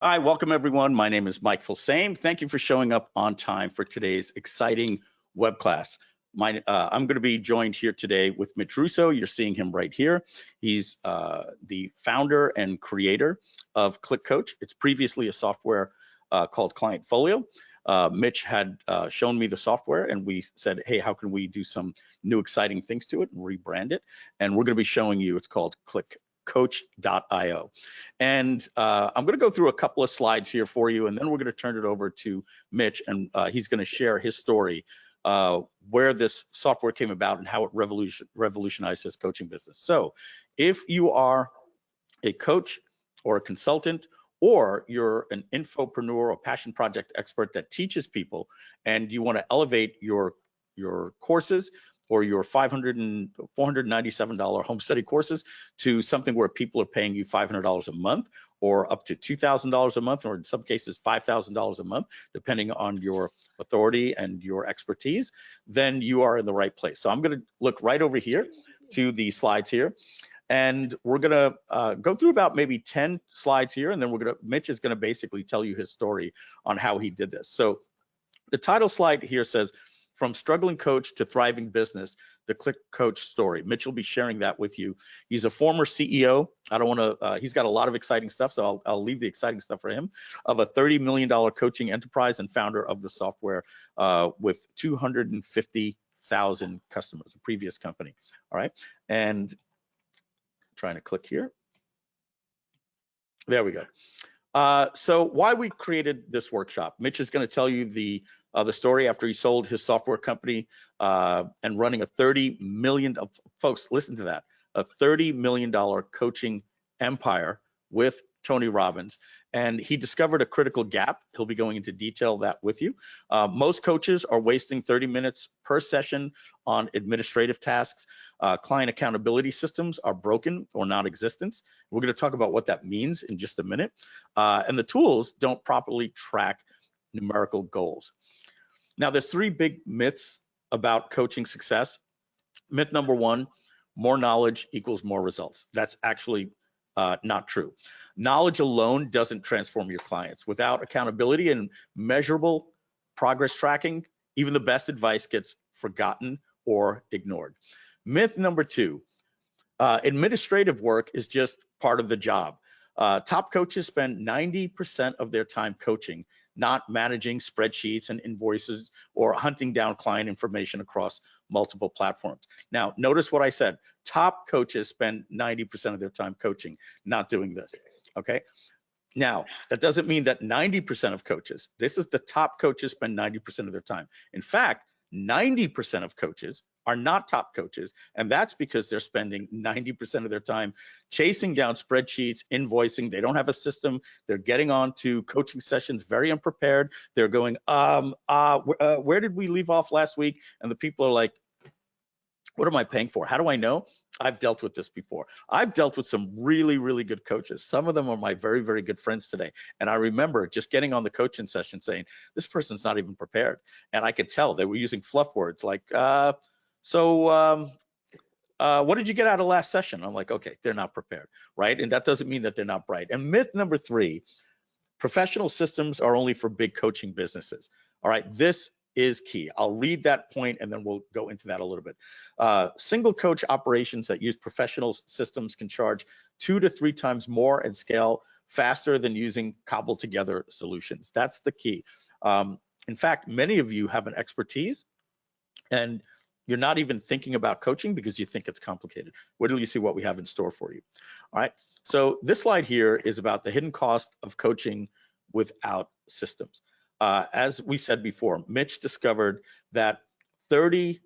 Hi, welcome everyone. My name is Mike Fulsame. Thank you for showing up on time for today's exciting web class. I'm going to be joined here today with Mitch. You're seeing him right here. He's the founder and creator of ClickCoach. It's previously a software called Clientfolio. Mitch had shown me the software and we said, hey, how can we do some new exciting things to it and rebrand it? And we're going to be showing you, it's called ClickCoach.io. And I'm going to go through a couple of slides here for you, and then we're going to turn it over to Mitch, and he's going to share his story, where this software came about and how it revolutionized his coaching business. So if you are a coach or a consultant, or you're an infopreneur or passion project expert that teaches people, and you want to elevate your courses or your $497 home study courses to something where people are paying you $500 a month or up to $2,000 a month, or in some cases $5,000 a month, depending on your authority and your expertise, then you are in the right place. So I'm going to look right over here to the slides here. And we're gonna go through about maybe 10 slides here, and then Mitch is gonna basically tell you his story on how he did this. So the title slide here says, from struggling coach to thriving business, the ClickCoach story. Mitch will be sharing that with you. He's a former CEO. I don't wanna, he's got a lot of exciting stuff, so I'll leave the exciting stuff for him, of a $30 million coaching enterprise and founder of the software with 250,000 customers, a previous company, all right? And trying to click here. There we go. So why we created this workshop. Mitch is going to tell you the story after he sold his software company and running a $30 million, folks, listen to that, a $30 million coaching empire with Tony Robbins. And he discovered a critical gap. He'll be going into detail that with you. Most coaches are wasting 30 minutes per session on administrative tasks. Client accountability systems are broken or non-existent. We're going to talk about what that means in just a minute. And the tools don't properly track numerical goals. Now, there's three big myths about coaching success. Myth number one, more knowledge equals more results. That's actually not true. Knowledge alone doesn't transform your clients. Without accountability and measurable progress tracking, even the best advice gets forgotten or ignored. Myth number two, administrative work is just part of the job. Top coaches spend 90% of their time coaching, not managing spreadsheets and invoices or hunting down client information across multiple platforms. Now, notice what I said. Top coaches spend 90% of their time coaching, not doing this, okay? Now, that doesn't mean that 90% of coaches, this is the top coaches spend 90% of their time. In fact, 90% of coaches are not top coaches, and that's because they're spending 90% of their time chasing down spreadsheets, invoicing. They don't have a system. They're getting on to coaching sessions very unprepared. They're going, where did we leave off last week? And the people are like, what am I paying for? How do I know? I've dealt with this before. I've dealt with some really, really good coaches. Some of them are my very, very good friends today. And I remember just getting on the coaching session saying, this person's not even prepared. And I could tell they were using fluff words like, what did you get out of last session? I'm like, okay, they're not prepared, right? And that doesn't mean that they're not bright. And myth number three, professional systems are only for big coaching businesses. All right, this is key. I'll read that point and then we'll go into that a little bit. Single coach operations that use professional systems can charge 2 to 3 times more and scale faster than using cobbled together solutions. That's the key. In fact, many of you have an expertise and you're not even thinking about coaching because you think it's complicated. Wait till you see what we have in store for you. All right, so this slide here is about the hidden cost of coaching without systems. As we said before, Mitch discovered that 30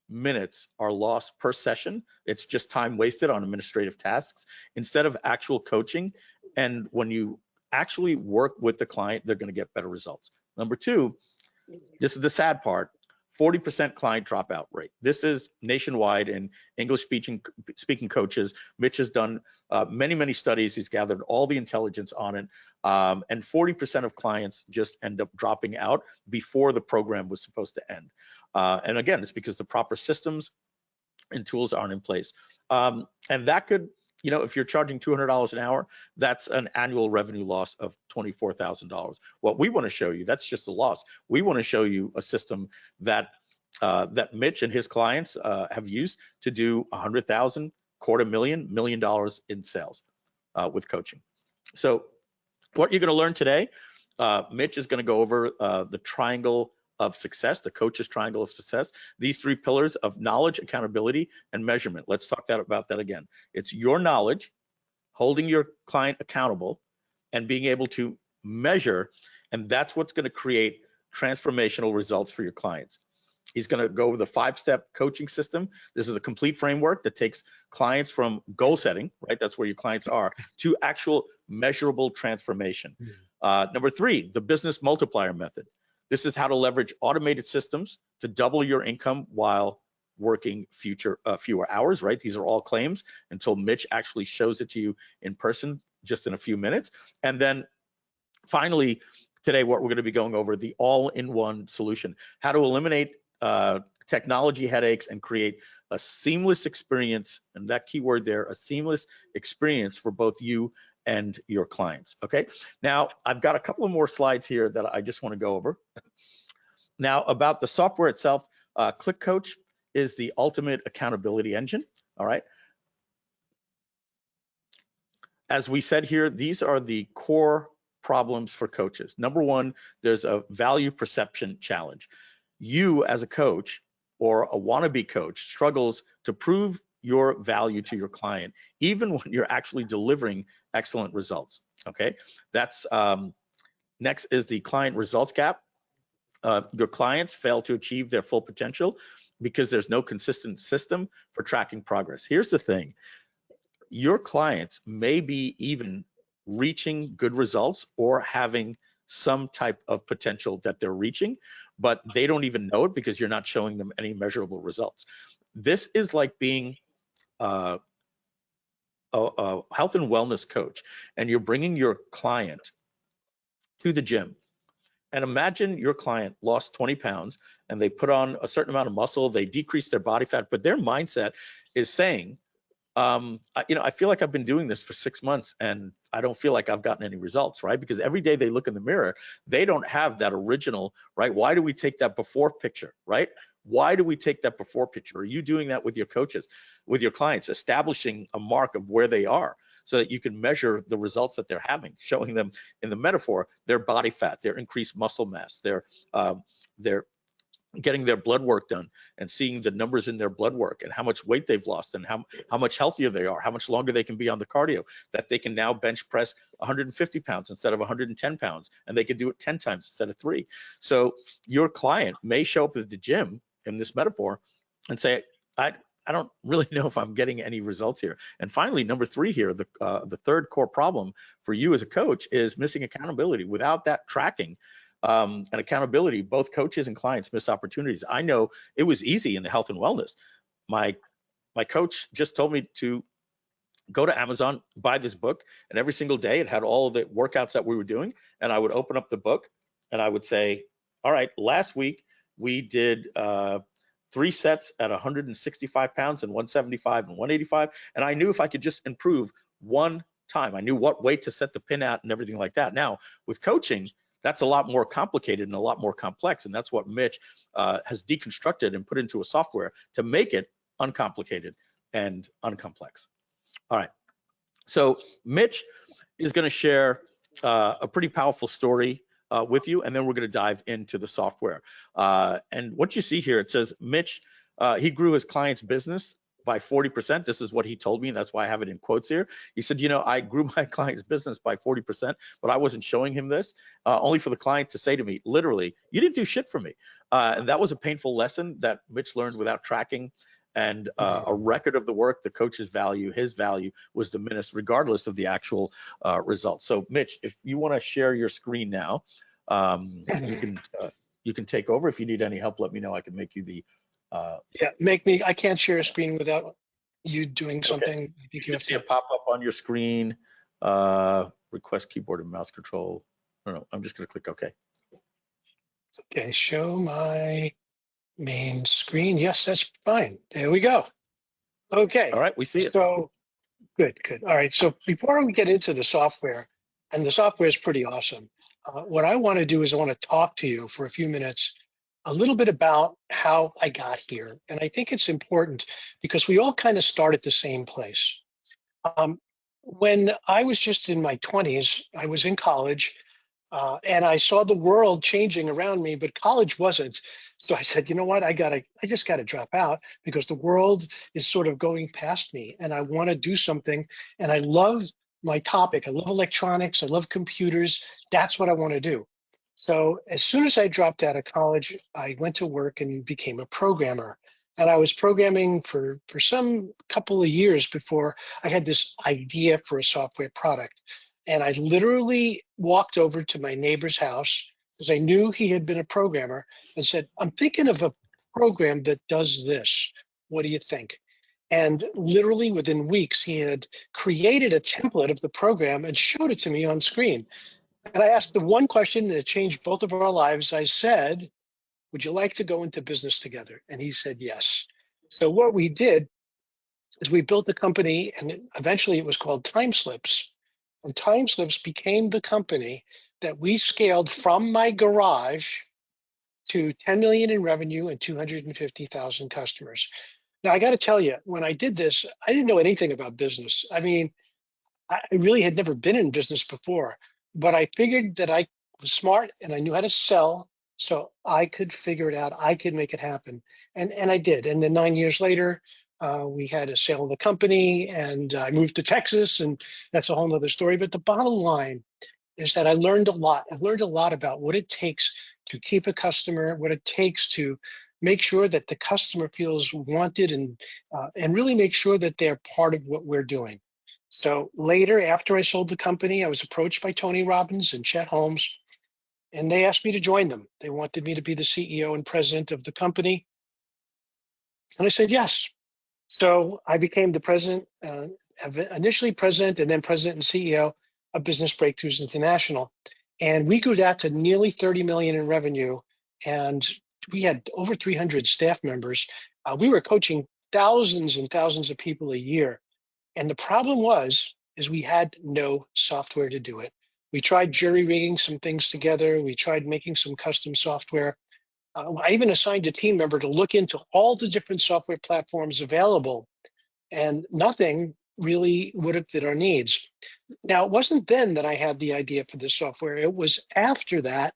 minutes are lost per session. It's just time wasted on administrative tasks instead of actual coaching. And when you actually work with the client, they're going to get better results. Number two, this is the sad part, 40% client dropout rate. This is nationwide in English speaking coaches. Mitch has done many studies. He's gathered all the intelligence on it. And 40% of clients just end up dropping out before the program was supposed to end. And again, it's because the proper systems and tools aren't in place. And that could you know, if you're charging $200 an hour, that's an annual revenue loss of $24,000. What we want to show you, that's just a loss. We want to show you a system that that Mitch and his clients have used to do 100,000, $250,000, $1 million in sales with coaching. So what you're going to learn today, Mitch is going to go over the triangle of success, the coach's triangle of success, these three pillars of knowledge, accountability, and measurement. Let's talk about that again. It's your knowledge, holding your client accountable, and being able to measure, and that's what's going to create transformational results for your clients. He's going to go over the 5-step coaching system. This is a complete framework that takes clients from goal setting, right? That's where your clients are, to actual measurable transformation. Number 3, the business multiplier method. This is how to leverage automated systems to double your income while working fewer hours, right? These are all claims until Mitch actually shows it to you in person just in a few minutes. And then finally, today, what we're going to be going over, the all-in-one solution, how to eliminate technology headaches and create a seamless experience, and that keyword there, a seamless experience for both you and your clients. Okay, now I've got a couple of more slides here that I just want to go over. Now, about the software itself, ClickCoach is the ultimate accountability engine. All right, as we said here, these are the core problems for coaches. Number 1, there's a value perception challenge. You as a coach or a wannabe coach struggles to prove your value to your client, even when you're actually delivering excellent results. Okay, that's next is the client results gap. Your clients fail to achieve their full potential because there's no consistent system for tracking progress. Here's the thing, your clients may be even reaching good results or having some type of potential that they're reaching, but they don't even know it because you're not showing them any measurable results. This is like being a health and wellness coach, and you're bringing your client to the gym. And imagine your client lost 20 pounds and they put on a certain amount of muscle, they decreased their body fat, but their mindset is saying, you know, I feel like I've been doing this for 6 months and I don't feel like I've gotten any results, right? Because every day they look in the mirror, they don't have that original, right? Why do we take that before picture, right? Why do we take that before picture? Are you doing that with your coaches, with your clients, establishing a mark of where they are so that you can measure the results that they're having, showing them in the metaphor, their body fat, their increased muscle mass, their getting their blood work done and seeing the numbers in their blood work and how much weight they've lost and how much healthier they are, how much longer they can be on the cardio, that they can now bench press 150 pounds instead of 110 pounds, and they can do it 10 times instead of 3. So your client may show up at the gym in this metaphor and say, I don't really know if I'm getting any results here. And finally, number 3 here, the third core problem for you as a coach is missing accountability. Without that tracking, and accountability, both coaches and clients miss opportunities. I know it was easy in the health and wellness. My coach just told me to go to Amazon, buy this book, and every single day it had all of the workouts that we were doing, and I would open up the book and I would say, all right, last week we did 3 sets at 165 pounds and 175 and 185, and I knew if I could just improve one time, I knew what weight to set the pin at and everything like that. Now with coaching, that's a lot more complicated and a lot more complex, and that's what Mitch has deconstructed and put into a software to make it uncomplicated and uncomplex. All right, so Mitch is going to share a pretty powerful story with you, and then we're going to dive into the software. And what you see here, it says Mitch, he grew his client's business by 40%. This is what he told me. That's why I have it in quotes here. He said, you know, I grew my client's business by 40%, but I wasn't showing him this, only for the client to say to me, literally, you didn't do shit for me. And that was a painful lesson that Mitch learned without tracking and a record of the work. The coach's value, his value was diminished regardless of the actual results. So Mitch, if you want to share your screen now, you can take over. If you need any help, let me know. I can make you the yeah, make me. I can't share a screen without you doing something. Okay. I think you have to see a pop up on your screen. Request keyboard and mouse control. No, I'm just going to click OK. Okay, show my main screen. Yes, that's fine. There we go. Okay. All right, we see it. So Good, good. All right. So before we get into the software, and the software is pretty awesome, what I want to do is I want to talk to you for a few minutes a little bit about how I got here. And I think it's important because we all kind of start at the same place. Um, when I was just in my 20s, I was in college and I saw the world changing around me, but college wasn't. So I said, you know what, I just gotta drop out because the world is sort of going past me and I wanna do something. And I love my topic. I love electronics. I love computers. That's what I wanna do. So as soon as I dropped out of college, I went to work and became a programmer. And I was programming for some couple of years before I had this idea for a software product. And I literally walked over to my neighbor's house because I knew he had been a programmer and said, I'm thinking of a program that does this. What do you think? And literally within weeks, he had created a template of the program and showed it to me on screen. And I asked the one question that changed both of our lives. I said, would you like to go into business together? And he said, yes. So what we did is we built a company and eventually it was called Time Slips. And Time Slips became the company that we scaled from my garage to 10 million in revenue and 250,000 customers. Now I got to tell you, when I did this, I didn't know anything about business. I mean, I really had never been in business before, but I figured that I was smart and I knew how to sell, so I could figure it out. I could make it happen, and I did. And then 9 years later, we had a sale of the company, and I moved to Texas, and that's a whole other story. But the bottom line is that I learned a lot. I learned a lot about what it takes to keep a customer, what it takes to make sure that the customer feels wanted and really make sure that they're part of what we're doing. So later, after I sold the company, I was approached by Tony Robbins and Chet Holmes, and they asked me to join them. They wanted me to be the CEO and president of the company. And I said, yes. So I became the president, initially president and then president and CEO of Business Breakthroughs International. And we grew that to nearly 30 million in revenue. And we had over 300 staff members. We were coaching thousands and thousands of people a year. And the problem is we had no software to do it. We tried jury rigging some things together. We tried making some custom software. I even assigned a team member to look into all the different software platforms available, and nothing really would have fit our needs. Now, it wasn't then that I had the idea for this software. It was after that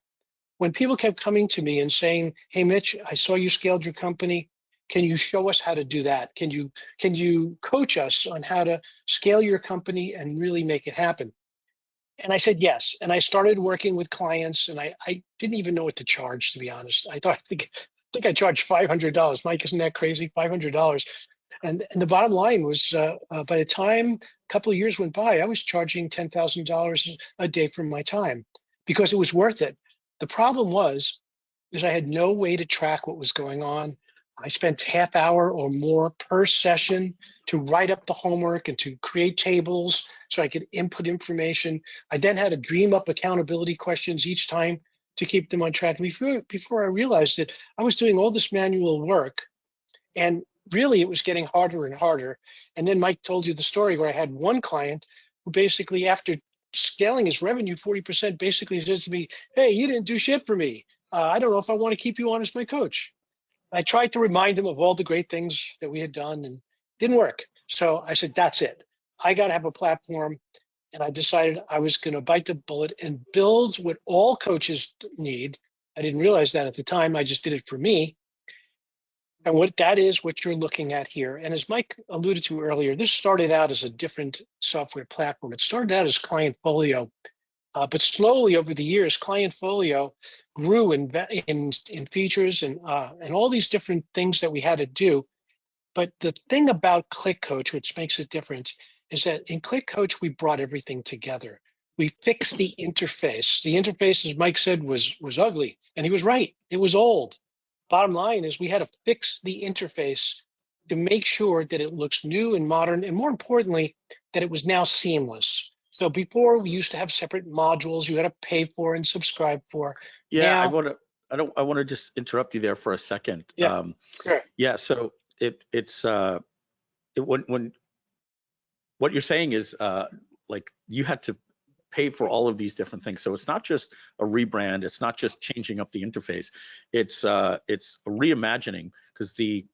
when people kept coming to me and saying, hey, Mitch, I saw you scaled your company. Can you show us how to do that? Can you coach us on how to scale your company and really make it happen? And I said yes. And I started working with clients, and I didn't even know what to charge, to be honest. I think I charged $500. Mike, isn't that crazy? $500. And the bottom line was, by the time a couple of years went by, I was charging $10,000 a day for my time because it was worth it. The problem was, is I had no way to track what was going on. I spent half hour or more per session to write up the homework and to create tables so I could input information. I then had to dream up accountability questions each time to keep them on track. Before I realized that I was doing all this manual work, and really it was getting harder and harder. And then Mike told you the story where I had one client who basically, after scaling his revenue 40%, basically says to me, hey, you didn't do shit for me. I don't know if I want to keep you on as my coach. I tried to remind him of all the great things that we had done and didn't work. So I said, that's it. I got to have a platform. And I decided I was going to bite the bullet and build what all coaches need. I didn't realize that at the time. I just did it for me. And what that is, what you're looking at here. And as Mike alluded to earlier, this started out as a different software platform. It started out as Clientfolio. But slowly over the years, Clientfolio grew in features and all these different things that we had to do. But the thing about ClickCoach, which makes it different, is that in ClickCoach, we brought everything together. We fixed the interface. The interface, as Mike said, was ugly, and he was right. It was old. Bottom line is we had to fix the interface to make sure that it looks new and modern, and more importantly, that it was now seamless. So before we used to have separate modules you had to pay for and subscribe for. Yeah, Now, I want to just interrupt you there for a second. yeah, sure. Yeah, so when what you're saying is like you had to pay for all of these different things. So it's not just a rebrand. It's not just changing up the interface. It's reimagining, because the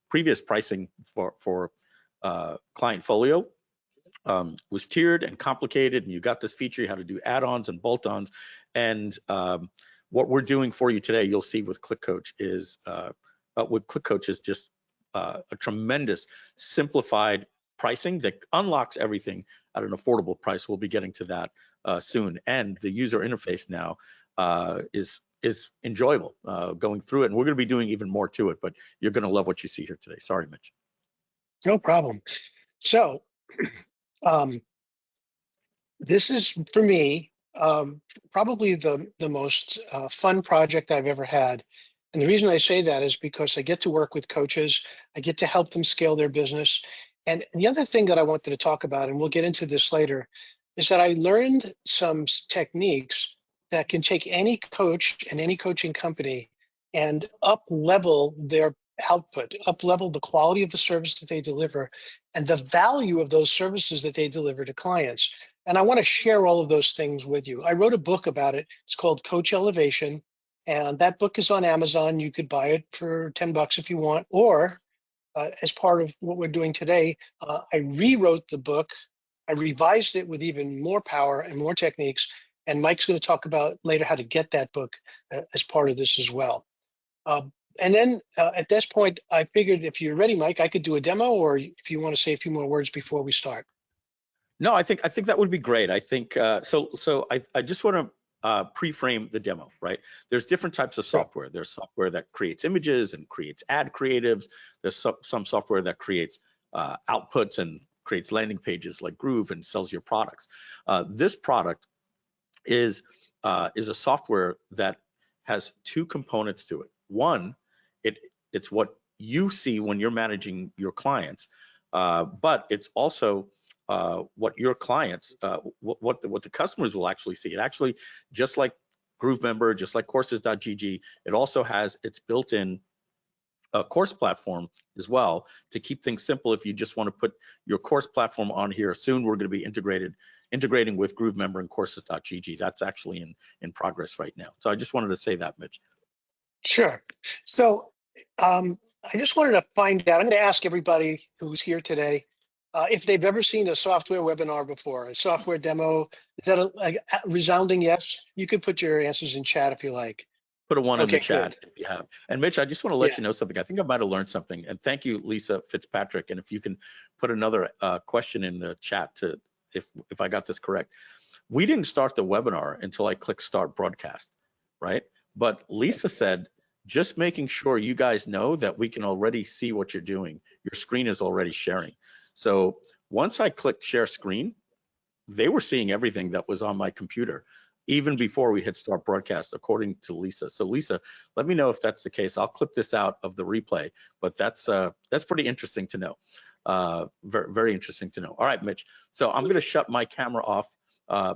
previous pricing for client folio was tiered and complicated, and you got this feature, you had to do add-ons and bolt-ons. And what we're doing for you today, you'll see with ClickCoach is just a tremendous simplified pricing that unlocks everything at an affordable price. We'll be getting to that soon. And the user interface now is enjoyable going through it. And we're going to be doing even more to it, but you're going to love what you see here today. Sorry, Mitch. No problem. So this is, for me, probably the most fun project I've ever had. And the reason I say that is because I get to work with coaches. I get to help them scale their business. And the other thing that I wanted to talk about, and we'll get into this later, is that I learned some techniques that can take any coach and any coaching company and up-level their output, up-level the quality of the service that they deliver and the value of those services that they deliver to clients. And I want to share all of those things with you. I wrote a book about it. It's called Coach Elevation. And that book is on Amazon. You could buy it for $10 if you want, or as part of what we're doing today, I rewrote the book. I revised it with even more power and more techniques. And Mike's going to talk about later how to get that book as part of this as well. And then at this point, I figured if you're ready, Mike, I could do a demo, or if you want to say a few more words before we start. No, I think that would be great. I think so I just want to pre-frame the demo, right? There's different types of software. There's software that creates images and creates ad creatives. There's some software that creates outputs and creates landing pages like Groove and sells your products. This product is a software that has two components to it. One, it's what you see when you're managing your clients, but it's also what your clients, what the customers will actually see. It actually, just like Groove Member, just like courses.gg, it also has its built-in course platform as well to keep things simple. If you just want to put your course platform on here, soon we're going to be integrating with Groove Member and courses.gg. That's actually in progress right now. So I just wanted to say that, Mitch. Sure. So I just wanted to find out, I'm going to ask everybody who's here today if they've ever seen a software webinar before, a software demo. Is that a resounding yes? You could put your answers in chat if you like. Put a one in the chat good. if you have. And Mitch, I just want to let you know something. I think I might have learned something. And thank you, Lisa Fitzpatrick. And if you can put another question in the chat to if I got this correct. We didn't start the webinar until I clicked start broadcast, right? But Lisa said, just making sure you guys know that we can already see what you're doing. Your screen is already sharing. So once I clicked share screen, they were seeing everything that was on my computer, even before we hit start broadcast, according to Lisa. So Lisa, let me know if that's the case. I'll clip this out of the replay, but that's pretty interesting to know. Very, very interesting to know. All right, Mitch. So I'm going to shut my camera off,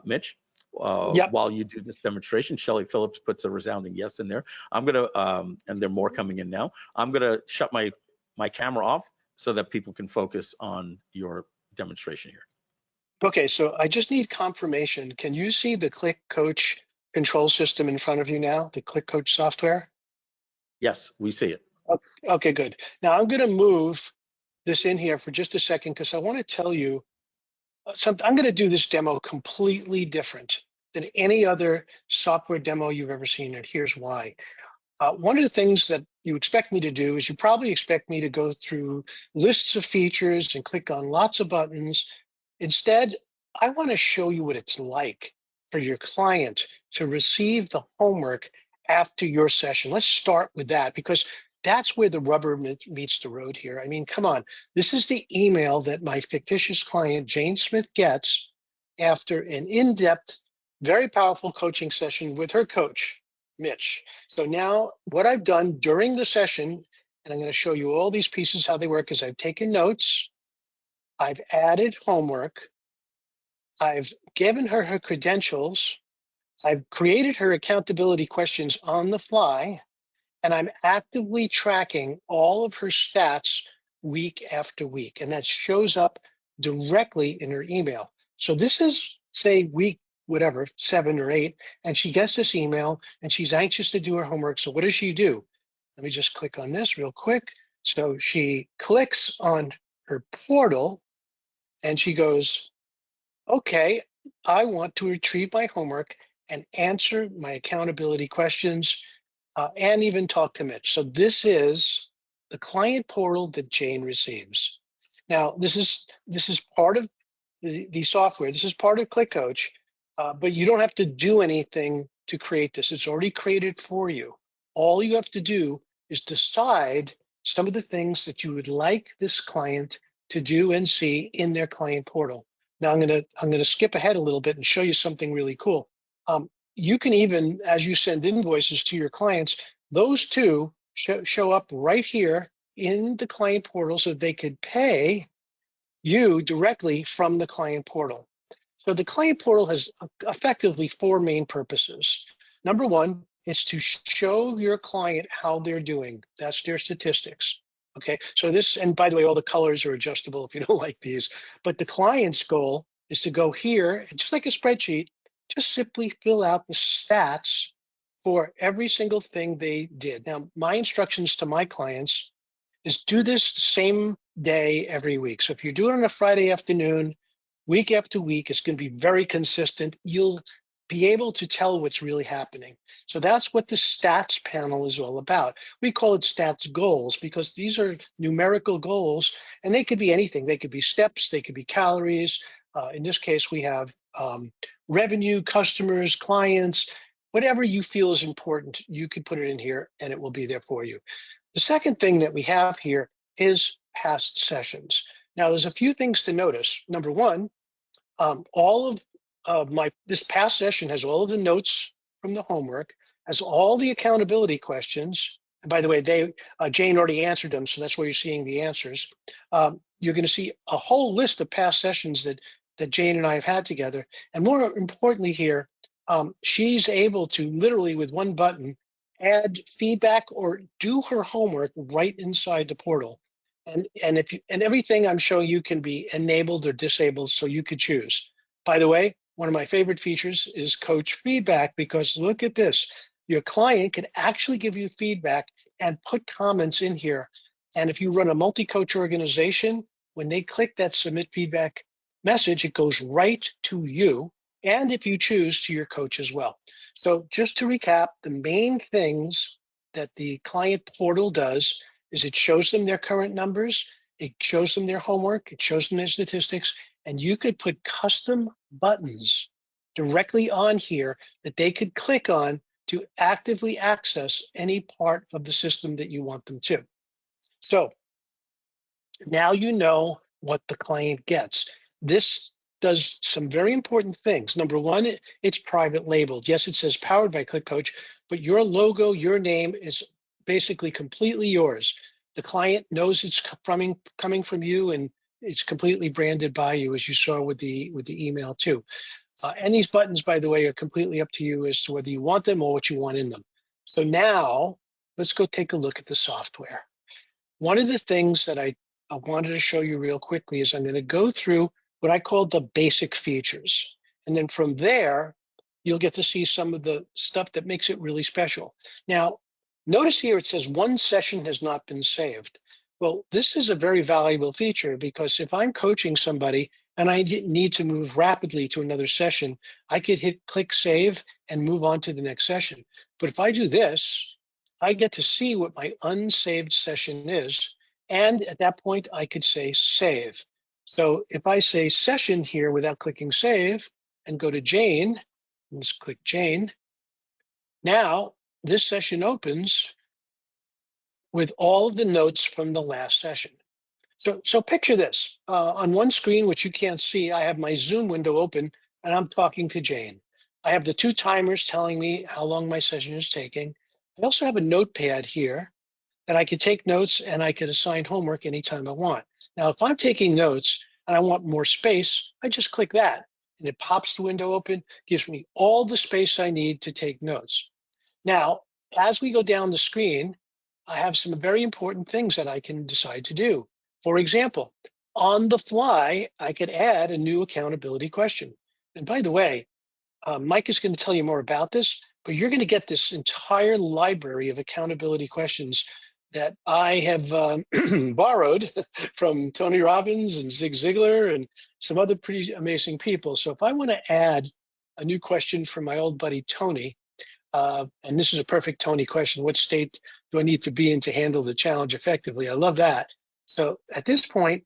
Mitch, while you do this demonstration. Shelly Phillips puts a resounding yes in there. I'm going to, and there are more coming in now. I'm going to shut my camera off so that people can focus on your demonstration here. Okay, so I just need confirmation. Can you see the ClickCoach control system in front of you now, the ClickCoach software? Yes, we see it. Okay, good. Now I'm going to move this in here for just a second because I want to tell you something. I'm going to do this demo completely different than any other software demo you've ever seen, and here's why. One of the things that you expect me to do is you probably expect me to go through lists of features and click on lots of buttons. Instead, I want to show you what it's like for your client to receive the homework after your session. Let's start with that because that's where the rubber meets the road here. I mean, come on. This is the email that my fictitious client, Jane Smith, gets after an in-depth, very powerful coaching session with her coach, Mitch. So now what I've done during the session, and I'm going to show you all these pieces, how they work, is I've taken notes, I've added homework, I've given her her credentials, I've created her accountability questions on the fly, and I'm actively tracking all of her stats week after week. And that shows up directly in her email. So this is, say, week whatever, 7 or 8, and she gets this email and she's anxious to do her homework. So what does she do? Let me just click on this real quick. So she clicks on her portal and she goes, okay, I want to retrieve my homework and answer my accountability questions and even talk to Mitch. So this is the client portal that Jane receives. Now, this is part of the software. This is part of ClickCoach, but you don't have to do anything to create this. It's already created for you. All you have to do is decide some of the things that you would like this client to do and see in their client portal. Now I'm gonna skip ahead a little bit and show you something really cool. You can even, as you send invoices to your clients, those two show up right here in the client portal so they could pay you directly from the client portal. So the client portal has effectively 4 main purposes. Number one, is to show your client how they're doing. That's their statistics. Okay, so this, and by the way, all the colors are adjustable if you don't like these, but the client's goal is to go here and just like a spreadsheet, just simply fill out the stats for every single thing they did. Now, my instructions to my clients is do this the same day every week. So if you do it on a Friday afternoon, week after week, it's going to be very consistent. You'll be able to tell what's really happening. So that's what the stats panel is all about. We call it stats goals because these are numerical goals and they could be anything. They could be steps, they could be calories. In this case, we have revenue, customers, clients, whatever you feel is important, you could put it in here and it will be there for you. The second thing that we have here is past sessions. Now, there's a few things to notice. Number one, all of this past session has all of the notes from the homework, has all the accountability questions. And by the way, Jane already answered them, so that's where you're seeing the answers. You're going to see a whole list of past sessions that Jane and I have had together. And more importantly here, she's able to literally with one button add feedback or do her homework right inside the portal. And everything I'm showing you can be enabled or disabled, so you could choose. By the way, one of my favorite features is coach feedback, because look at this. Your client can actually give you feedback and put comments in here. And if you run a multi-coach organization, when they click that submit feedback message, it goes right to you. And if you choose, to your coach as well. So just to recap, the main things that the client portal does is it shows them their current numbers, it shows them their homework, it shows them their statistics, and you could put custom buttons directly on here that they could click on to actively access any part of the system that you want them to. So now you know what the client gets. This does some very important things. Number one, it's private labeled. Yes, it says powered by ClickCoach, but your logo, your name is basically completely yours. The client knows it's coming from you, and it's completely branded by you, as you saw with the email too. And these buttons, by the way, are completely up to you as to whether you want them or what you want in them. So now let's go take a look at the software. One of the things that I wanted to show you real quickly is I'm going to go through what I call the basic features. And then from there, you'll get to see some of the stuff that makes it really special. Now, notice here it says one session has not been saved. Well, this is a very valuable feature because if I'm coaching somebody and I need to move rapidly to another session, I could click save and move on to the next session. But if I do this, I get to see what my unsaved session is. And at that point, I could say save. So if I say session here without clicking save and go to Jane, let's click Jane. Now this session opens with all of the notes from the last session. So picture this. On one screen, which you can't see, I have my Zoom window open and I'm talking to Jane. I have the 2 timers telling me how long my session is taking. I also have a notepad here that I could take notes and I could assign homework anytime I want. Now, if I'm taking notes and I want more space, I just click that and it pops the window open, gives me all the space I need to take notes. Now, as we go down the screen, I have some very important things that I can decide to do. For example, on the fly, I could add a new accountability question. And by the way, Mike is going to tell you more about this, but you're going to get this entire library of accountability questions that I have borrowed from Tony Robbins and Zig Ziglar and some other pretty amazing people. So if I want to add a new question from my old buddy Tony, and this is a perfect Tony question: what state do I need to be in to handle the challenge effectively? I love that. So at this point,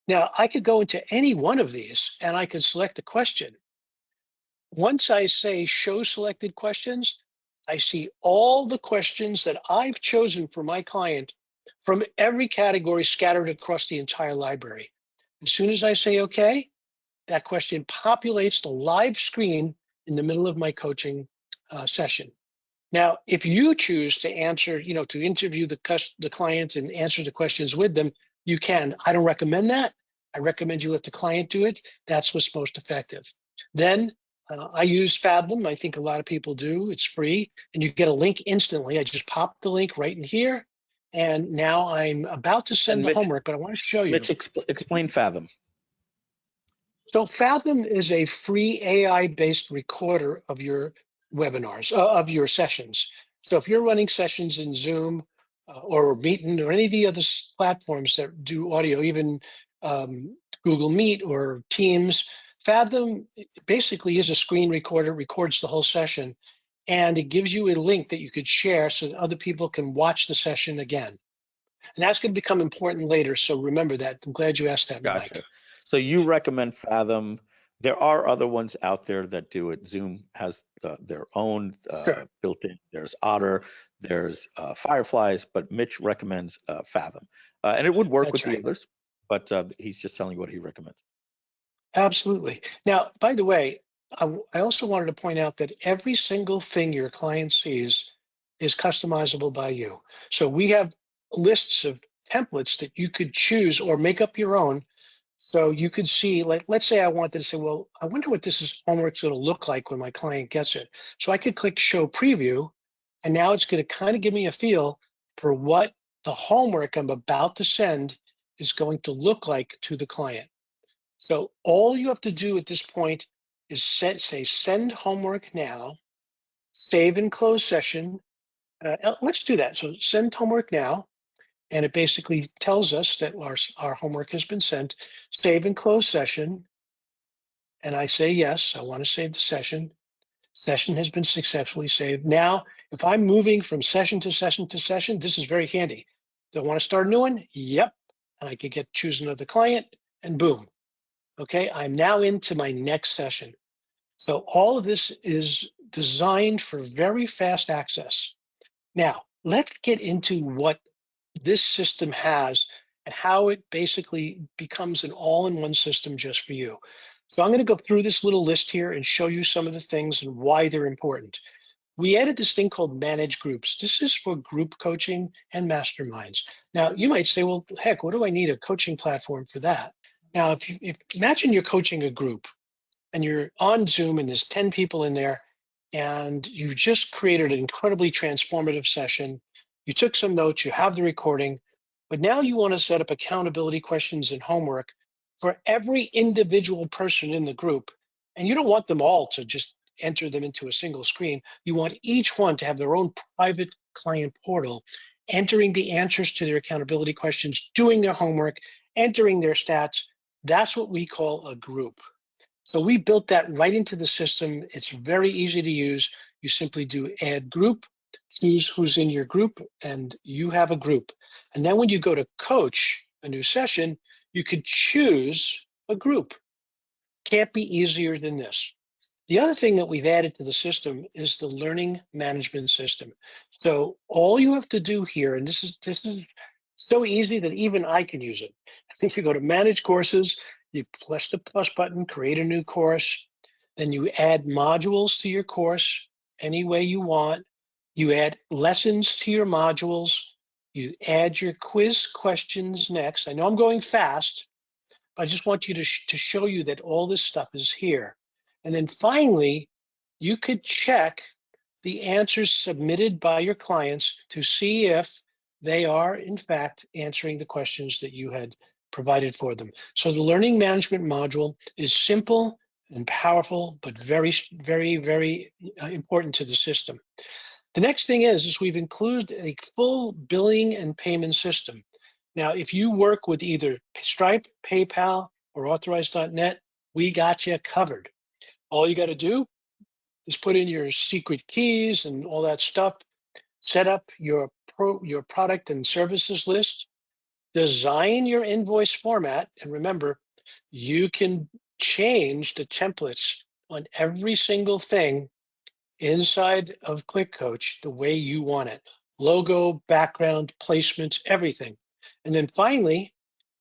now I could go into any one of these and I could select a question. Once I say show selected questions, I see all the questions that I've chosen for my client from every category scattered across the entire library. As soon as I say okay, that question populates the live screen in the middle of my coaching session. Now, if you choose to answer, to interview the client and answer the questions with them, you can. I don't recommend that. I recommend you let the client do it. That's what's most effective. Then I use Fathom. I think a lot of people do. It's free, and you get a link instantly. I just pop the link right in here, and now I'm about to send And the Mitch, homework, but I want to show you. Mitch, explain Fathom. So Fathom is a free AI-based recorder of your webinars, of your sessions. So if you're running sessions in Zoom or Meeting or any of the other platforms that do audio, even Google Meet or Teams, Fathom basically is a screen recorder, records the whole session, and it gives you a link that you could share so that other people can watch the session again. And that's going to become important later, so remember that. I'm glad you asked that, Mike. Gotcha. So you recommend Fathom. There are other ones out there that do it. Zoom has their own Sure, built-in. There's Otter, there's Fireflies, but Mitch recommends Fathom. And it would work with that's the right. others, but he's just telling you what he recommends. Absolutely. Now, by the way, I also wanted to point out that every single thing your client sees is customizable by you. So we have lists of templates that you could choose or make up your own. So you could see, like, let's say I wanted to say, well, I wonder what homework's going to look like when my client gets it. So I could click show preview, and now it's going to kind of give me a feel for what the homework I'm about to send is going to look like to the client. So all you have to do at this point is say send homework now, save and close session. Let's do that. So send homework now, and it basically tells us that our homework has been sent. Save and close session, and I say yes, I want to save the session. Session has been successfully saved. Now, if I'm moving from session to session to session, this is very handy. Do I want to start a new one? Yep. And I could choose another client, and boom. Okay, I'm now into my next session. So all of this is designed for very fast access. Now, let's get into what this system has and how it basically becomes an all-in-one system just for you. So I'm going to go through this little list here and show you some of the things and why they're important. We added this thing called manage groups. This is for group coaching and masterminds. Now, you might say, well, heck, what do I need a coaching platform for that? Now, if imagine you're coaching a group and you're on Zoom and there's 10 people in there and you've just created an incredibly transformative session. You took some notes, you have the recording, but now you want to set up accountability questions and homework for every individual person in the group. And you don't want them all to just enter them into a single screen. You want each one to have their own private client portal, entering the answers to their accountability questions, doing their homework, entering their stats. That's what we call a group. So we built that right into the system. It's very easy to use. You simply do add group, choose who's in your group, and you have a group. And then when you go to coach a new session, you could choose a group. Can't be easier than this. The other thing that we've added to the system is the learning management system. So all you have to do here, and this is so easy that even I can use it. I think you go to manage courses, you press the plus button, create a new course, then you add modules to your course any way you want. You add lessons to your modules. You add your quiz questions next. I know I'm going fast, but I just want you to show you that all this stuff is here. And then finally, you could check the answers submitted by your clients to see if they are, in fact, answering the questions that you had provided for them. So the learning management module is simple and powerful, but very, very, very important to the system. The next thing is we've included a full billing and payment system. Now, if you work with either Stripe, PayPal, or Authorize.net, we got you covered. All you got to do is put in your secret keys and all that stuff, set up your product and services list, design your invoice format, and remember, you can change the templates on every single thing inside of ClickCoach the way you want it. Logo, background, placements, everything. And then finally,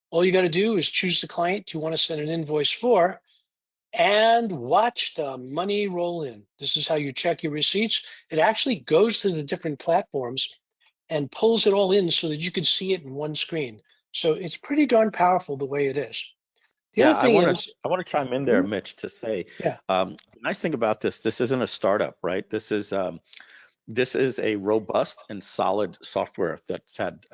all you got to do is choose the client you want to send an invoice for and watch the money roll in. This is how you check your receipts. It actually goes to the different platforms and pulls it all in so that you can see it in one screen. So it's pretty darn powerful the way it is. The Yeah, other thing is, I want to chime in there, Mitch, to say, yeah, the nice thing about this isn't a startup, right? This is a robust and solid software that's had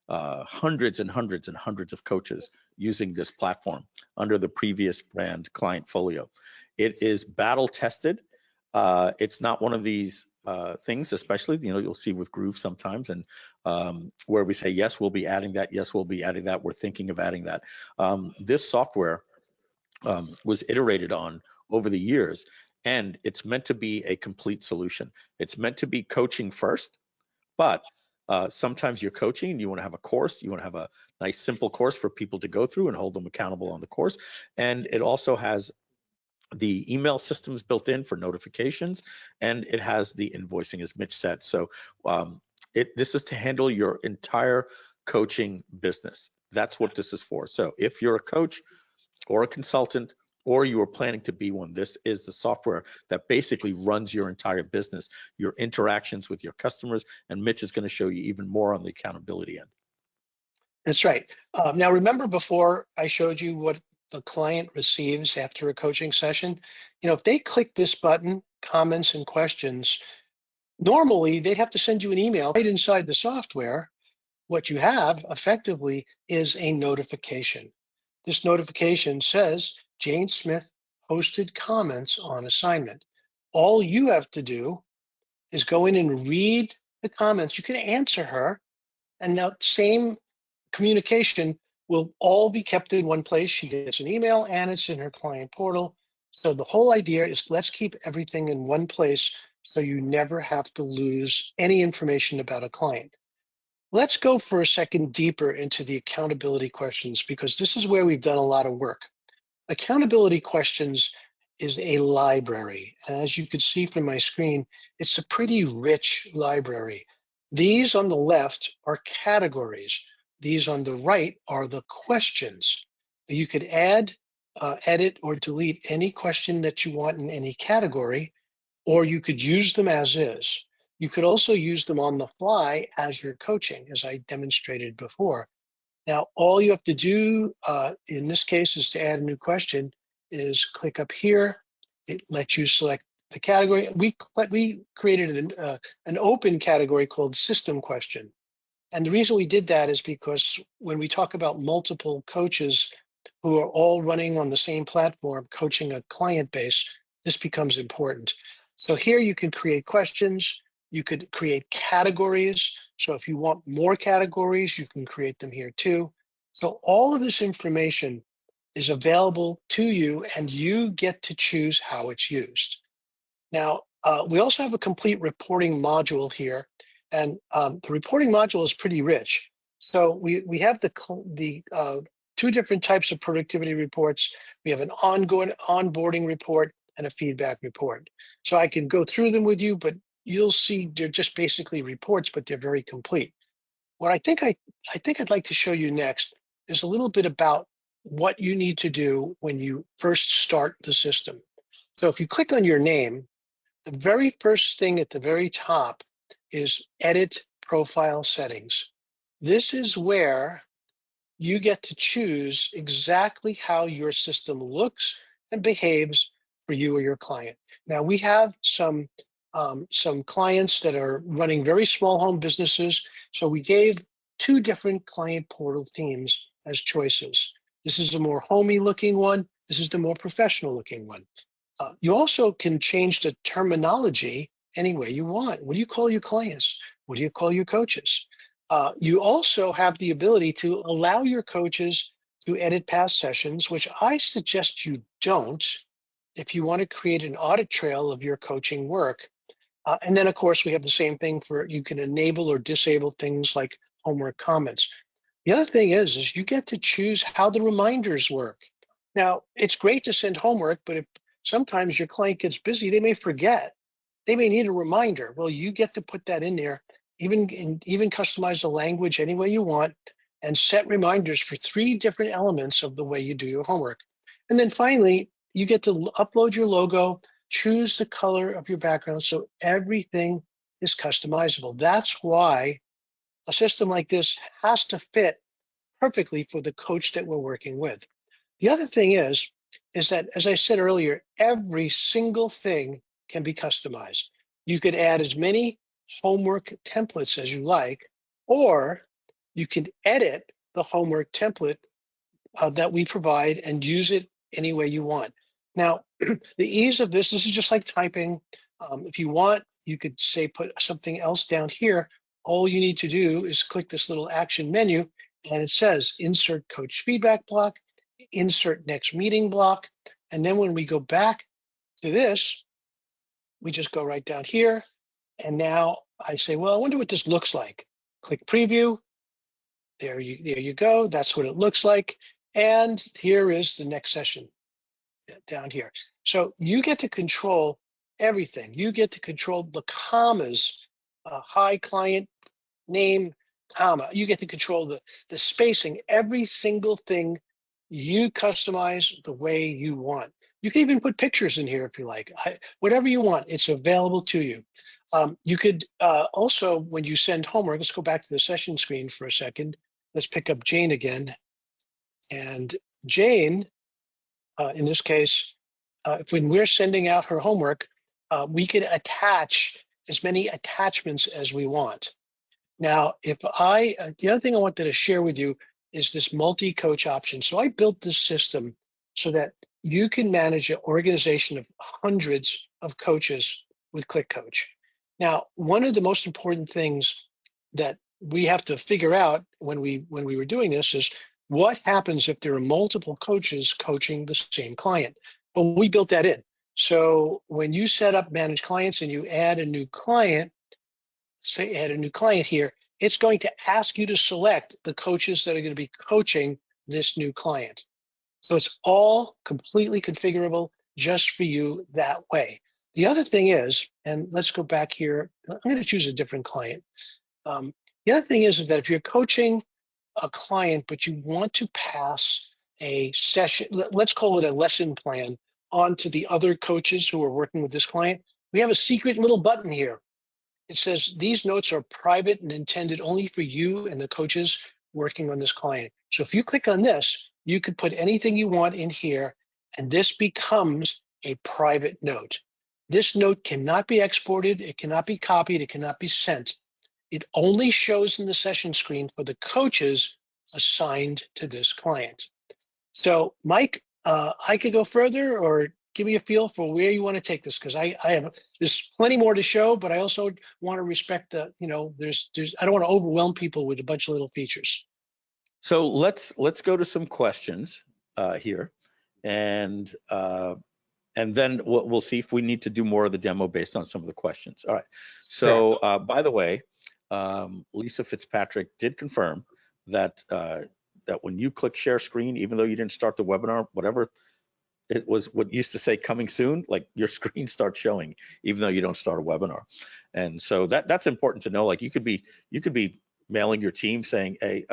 hundreds and hundreds and hundreds of coaches using this platform under the previous brand Clientfolio. It is battle tested. It's not one of these things, especially, you'll see with Groove sometimes, and where we say, yes, we'll be adding that. Yes, we'll be adding that. We're thinking of adding that. This software was iterated on over the years, and it's meant to be a complete solution. It's meant to be coaching first, but sometimes you're coaching and you want to have a course. You want to have a nice, simple course for people to go through and hold them accountable on the course. And it also has the email systems built in for notifications, and it has the invoicing, as Mitch said. So this is to handle your entire coaching business. That's what this is for. So if you're a coach or a consultant, or you are planning to be one, this is the software that basically runs your entire business, your interactions with your customers, and Mitch is going to show you even more on the accountability end. that's right. Now, remember before I showed you what the client receives after a coaching session? If they click this button, comments and questions, normally they'd have to send you an email right inside the software. What you have effectively is a notification. This notification says Jane Smith posted comments on assignment. All you have to do is go in and read the comments. You can answer her, and that same communication will all be kept in one place. She gets an email and it's in her client portal. So the whole idea is let's keep everything in one place so you never have to lose any information about a client. Let's go for a second deeper into the accountability questions, because this is where we've done a lot of work. Accountability questions is a library. And as you can see from my screen, it's a pretty rich library. These on the left are categories. These on the right are the questions. You could add, edit, or delete any question that you want in any category, or you could use them as is. You could also use them on the fly as you're coaching, as I demonstrated before. Now, all you have to do in this case is to add a new question is click up here. It lets you select the category. We created an open category called system question. And the reason we did that is because when we talk about multiple coaches who are all running on the same platform, coaching a client base, this becomes important. So here you can create questions. You could create categories. So if you want more categories, you can create them here too. So all of this information is available to you, and you get to choose how it's used. Now, we also have a complete reporting module here, and the reporting module is pretty rich. So we have the two different types of productivity reports. We have an onboarding report and a feedback report. So I can go through them with you, but you'll see they're just basically reports, but they're very complete. What I think I'd like to show you next is a little bit about what you need to do when you first start the system. So if you click on your name, the very first thing at the very top is Edit Profile Settings. This is where you get to choose exactly how your system looks and behaves for you or your client. Now, we have some clients that are running very small home businesses, so we gave two different client portal themes as choices. This is a more homey looking one. This is the more professional looking one. You also can change the terminology any way you want. What do you call your clients? What do you call your coaches? You also have the ability to allow your coaches to edit past sessions, which I suggest you don't if you want to create an audit trail of your coaching work. And then, of course, we have the same thing for you can enable or disable things like homework comments. The other thing is you get to choose how the reminders work. Now, it's great to send homework, but if sometimes your client gets busy, they may forget. They may need a reminder. Well, you get to put that in there, even customize the language any way you want, and set reminders for 3 different elements of the way you do your homework. And then finally, you get to upload your logo, choose the color of your background, so everything is customizable. That's why a system like this has to fit perfectly for the coach that we're working with. The other thing is that, as I said earlier, every single thing can be customized. You could add as many homework templates as you like, or you can edit the homework template that we provide and use it any way you want. Now, the ease of this is just like typing. If you want, you could say put something else down here. All you need to do is click this little action menu, and it says insert coach feedback block, insert next meeting block. And then when we go back to this, we just go right down here. And now I say, well, I wonder what this looks like. Click preview. There you go. That's what it looks like. And here is the next session down here. So you get to control everything. You get to control the commas, hi client name, comma. You get to control the spacing, every single thing you customize the way you want. You can even put pictures in here if you like. Whatever you want, it's available to you. You could also, when you send homework, let's go back to the session screen for a second. Let's pick up Jane again. And Jane, in this case, when we're sending out her homework, we can attach as many attachments as we want. Now, the other thing I wanted to share with you is this multi-coach option. So I built this system so that you can manage an organization of hundreds of coaches with ClickCoach. Now, one of the most important things that we have to figure out when we were doing this is what happens if there are multiple coaches coaching the same client. Well, we built that in. So when you set up manage clients and you add a new client, say add a new client here, it's going to ask you to select the coaches that are going to be coaching this new client. So it's all completely configurable just for you that way. The other thing is, and let's go back here, I'm going to choose a different client. The other thing is that if you're coaching a client, but you want to pass a session, let's call it a lesson plan, on to the other coaches who are working with this client, we have a secret little button here. It says these notes are private and intended only for you and the coaches working on this client. So if you click on this, you could put anything you want in here, and this becomes a private note. This note cannot be exported, it cannot be copied, it cannot be sent. It only shows in the session screen for the coaches assigned to this client. So Mike, I could go further, or give me a feel for where you want to take this, because there's plenty more to show, but I also want to respect the, I don't want to overwhelm people with a bunch of little features. So let's go to some questions here, and then we'll see if we need to do more of the demo based on some of the questions. All right. So by the way, Lisa Fitzpatrick did confirm that that when you click share screen, even though you didn't start the webinar, whatever it was, what used to say coming soon, like your screen starts showing even though you don't start a webinar. And so that's important to know. Like you could be mailing your team saying, hey,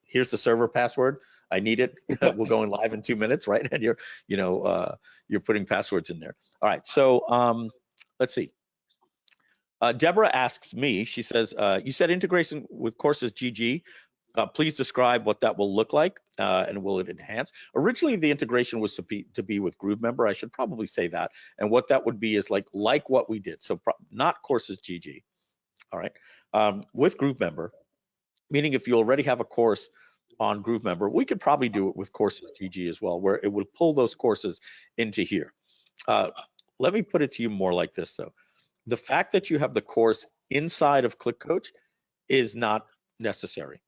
here's the server password, I need it. We're going live in 2 minutes, right? And you're putting passwords in there. All right, so let's see. Deborah asks me, she says, you said integration with courses GG. Please describe what that will look like, and will it enhance? Originally, the integration was to be with GrooveMember. I should probably say that. And what that would be is like what we did. So not courses GG. All right. With GrooveMember, Meaning if you already have a course on GrooveMember, we could probably do it with Courses GG as well, where it would pull those courses into here. Let me put it to you more like this though. The fact that you have the course inside of ClickCoach is not necessary.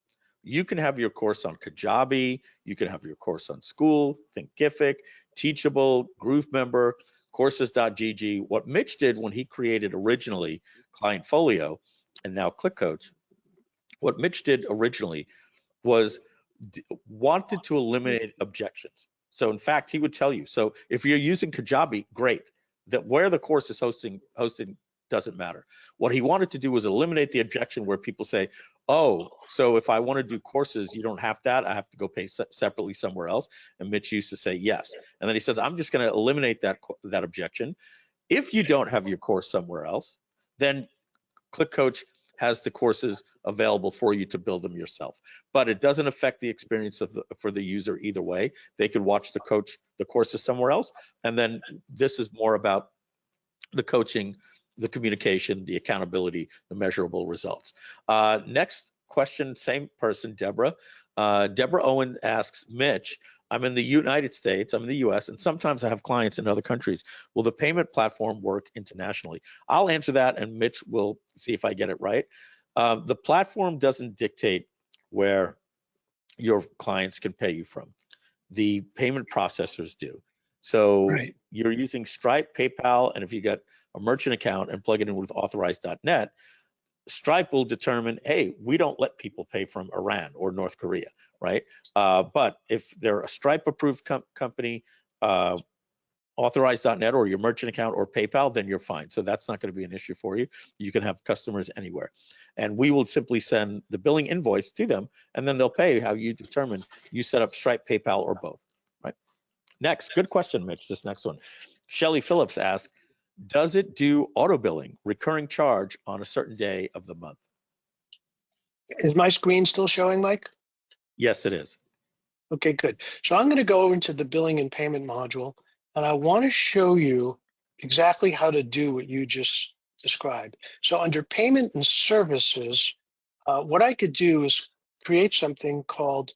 You can have your course on Kajabi, you can have your course on School, Thinkific, Teachable, GrooveMember, Courses.gg. What Mitch did when he created originally Clientfolio and now ClickCoach, what Mitch did originally was wanted to eliminate objections. So in fact, he would tell you, so if you're using Kajabi, great, that where the course is hosted doesn't matter. What he wanted to do was eliminate the objection where people say, oh, so if I want to do courses, you don't have that, I have to go pay separately somewhere else. And Mitch used to say yes. And then he says, I'm just going to eliminate that objection. If you don't have your course somewhere else, then ClickCoach has the courses available for you to build them yourself. But it doesn't affect the experience for the user either way. They could watch the courses somewhere else. And then this is more about the coaching, the communication, the accountability, the measurable results. Next question, same person, Deborah. Deborah Owen asks, Mitch, I'm in the United States, I'm in the US, and sometimes I have clients in other countries. Will the payment platform work internationally? I'll answer that and Mitch will see if I get it right. The platform doesn't dictate where your clients can pay you from. The payment processors do. So Right. you're using Stripe, PayPal, and if you got a merchant account and plug it in with authorized.net, Stripe will determine, hey, we don't let people pay from Iran or North Korea, right? But if they're a Stripe approved company, authorized.net or your merchant account or PayPal, then you're fine. So that's not going to be an issue for you. You can have customers anywhere. And we will simply send the billing invoice to them, and then they'll pay how you determine you set up Stripe, PayPal, or both, right? Next, good question, Mitch, this next one. Shelly Phillips asks, does it do auto billing, recurring charge on a certain day of the month? Is my screen still showing, Mike? Yes, it is. Okay, good. So I'm going to go into the billing and payment module, and I want to show you exactly how to do what you just described. So under payment and services, what I could do is create something called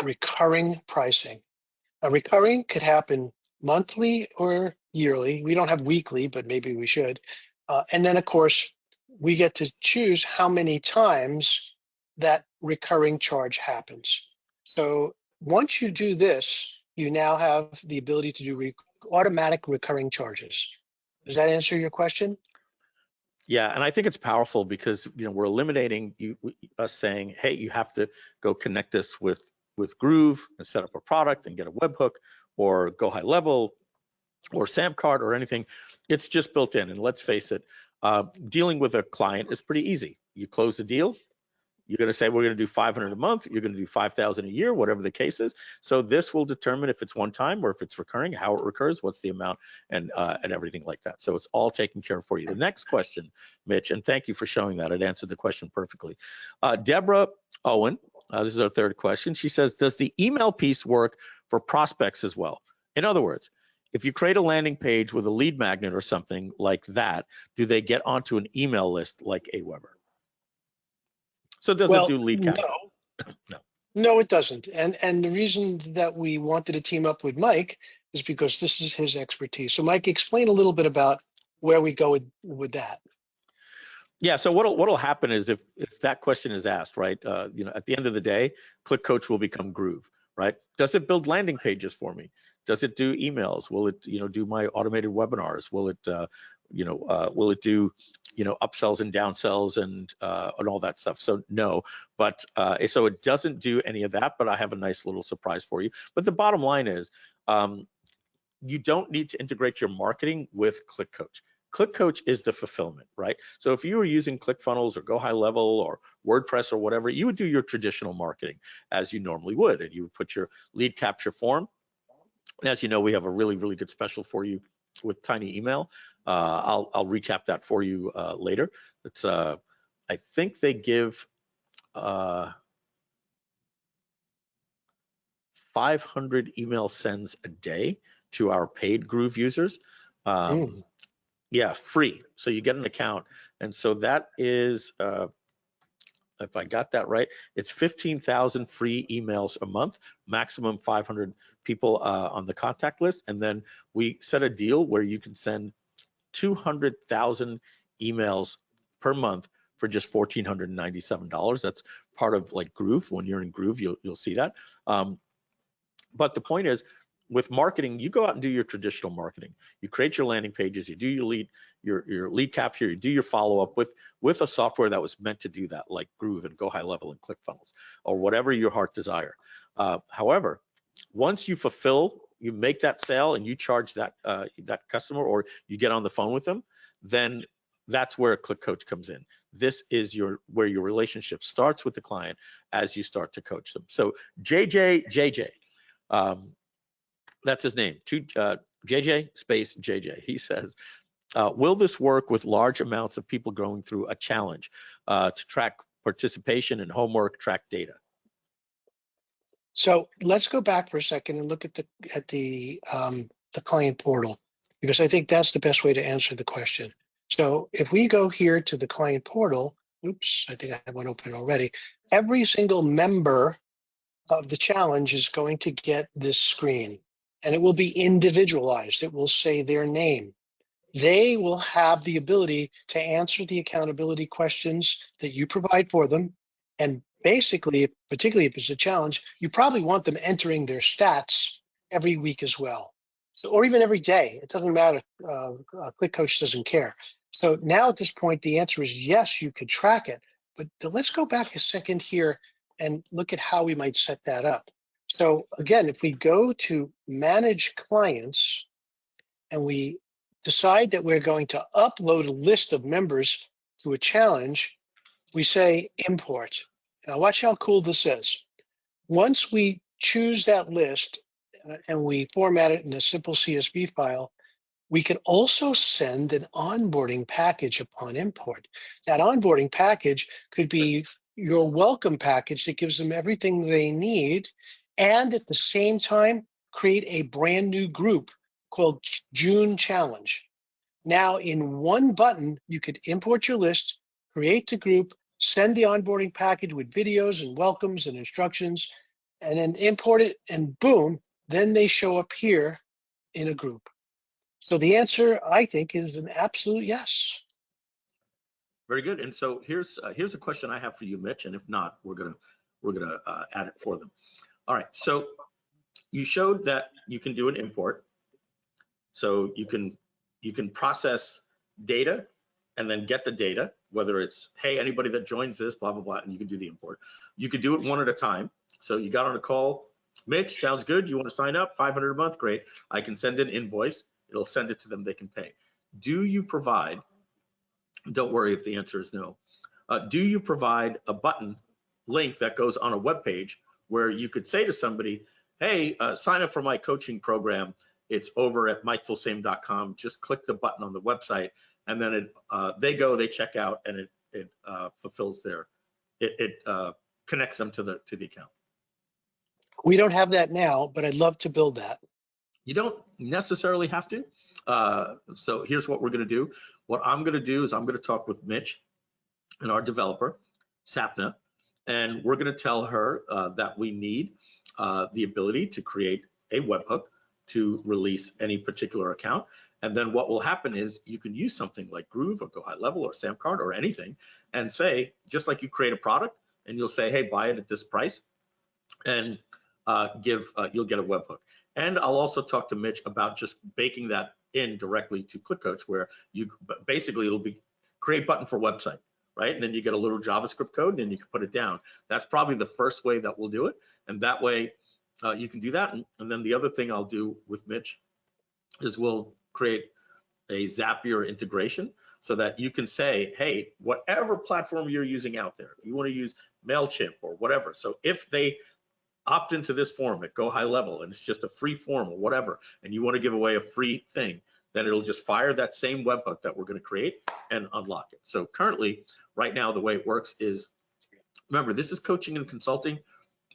recurring pricing. Now, recurring could happen monthly or yearly. We don't have weekly, but maybe we should. And then, of course, we get to choose how many times that recurring charge happens. So once you do this, you now have the ability to do automatic recurring charges. Does that answer your question? Yeah, and I think it's powerful because we're eliminating us saying, hey, you have to go connect this with Groove and set up a product and get a webhook or go high level or Samcart or anything. It's just built in. And let's face it, dealing with a client is pretty easy. You close the deal. You're going to say, we're going to do 500 a month. You're going to do 5,000 a year, whatever the case is. So this will determine if it's one time or if it's recurring, how it recurs, what's the amount, and everything like that. So it's all taken care of for you. The next question, Mitch, and thank you for showing that. It answered the question perfectly. Deborah Owen, this is our third question. She says, does the email piece work for prospects as well? In other words, if you create a landing page with a lead magnet or something like that, do they get onto an email list like Aweber? So does it do lead capture? No. No, it doesn't. And the reason that we wanted to team up with Mike is because this is his expertise. So Mike, explain a little bit about where we go with that. Yeah, so what'll happen is if that question is asked, right, at the end of the day, ClickCoach will become Groove, right? Does it build landing pages for me? Does it do emails? Will it, do my automated webinars? Will it, will it do, upsells and downsells and all that stuff? So no, but so it doesn't do any of that, but I have a nice little surprise for you. But the bottom line is, you don't need to integrate your marketing with ClickCoach. ClickCoach is the fulfillment, right? So if you were using ClickFunnels or Go High Level or WordPress or whatever, you would do your traditional marketing as you normally would, and you would put your lead capture form. And as you know, we have a really, really good special for you with Tiny Email. I'll recap that for you later. It's I think they give 500 email sends a day to our paid Groove users. Yeah, free. So you get an account, and so that is if I got that right, it's 15,000 free emails a month, maximum 500 people on the contact list. And then we set a deal where you can send 200,000 emails per month for just $1,497. That's part of like Groove. When you're in Groove, you'll see that. But the point is, with marketing, you go out and do your traditional marketing. You create your landing pages, you do your lead capture, you do your follow-up with a software that was meant to do that, like Groove and Go High Level and ClickFunnels, or whatever your heart desire. However, once you make that sale and you charge that customer, or you get on the phone with them, then that's where a ClickCoach comes in. This is where your relationship starts with the client as you start to coach them. So JJ, that's his name, JJ space JJ. He says, will this work with large amounts of people going through a challenge to track participation and homework, track data? So let's go back for a second and look at the client portal, because I think that's the best way to answer the question. So if we go here to the client portal, oops, I think I have one open already. Every single member of the challenge is going to get this screen, and it will be individualized. It will say their name. They will have the ability to answer the accountability questions that you provide for them. And basically, particularly if it's a challenge, you probably want them entering their stats every week as well. So, or even every day, it doesn't matter. ClickCoach doesn't care. So now at this point, the answer is yes, you could track it. But let's go back a second here and look at how we might set that up. So again, if we go to manage clients and we decide that we're going to upload a list of members to a challenge, we say import. Now watch how cool this is. Once we choose that list and we format it in a simple CSV file, we can also send an onboarding package upon import. That onboarding package could be your welcome package that gives them everything they need, and at the same time, create a brand new group called June Challenge. Now, in one button, you could import your list, create the group, send the onboarding package with videos and welcomes and instructions, and then import it, and boom, then they show up here in a group. So the answer, I think, is an absolute yes. Very good. And so here's a question I have for you, Mitch. And if not, we're gonna add it for them. All right. So you showed that you can do an import. So you can process data and then get the data, whether it's, hey, anybody that joins this, blah, blah, blah, and you can do the import. You could do it one at a time. So you got on a call, Mitch, sounds good. You want to sign up? 500 a month, great. I can send an invoice. It'll send it to them, they can pay. Do you provide, don't worry if the answer is no, do you provide a button link that goes on a web page where you could say to somebody, hey, sign up for my coaching program. It's over at mikefulsame.com. Just click the button on the website, and then they check out, and it fulfills it connects them to the account. We don't have that now, but I'd love to build that. You don't necessarily have to. So here's what we're going to do. What I'm going to do is I'm going to talk with Mitch and our developer, Sapna, and we're going to tell her that we need the ability to create a webhook to release any particular account. And then what will happen is you can use something like Groove or Go High Level or Samcart or anything, and say, just like you create a product and you'll say, hey, buy it at this price, and you'll get a webhook. And I'll also talk to Mitch about just baking that in directly to ClickCoach, where you basically it'll be create button for website, right? And then you get a little JavaScript code, and then you can put it down. That's probably the first way that we'll do it, and that way you can do that. And then the other thing I'll do with Mitch is we'll create a Zapier integration so that you can say, hey, whatever platform you're using out there, if you want to use MailChimp or whatever. So if they opt into this form at Go High Level and it's just a free form or whatever, and you want to give away a free thing, then it'll just fire that same webhook that we're going to create and unlock it. So currently, right now, the way it works is, remember, this is coaching and consulting.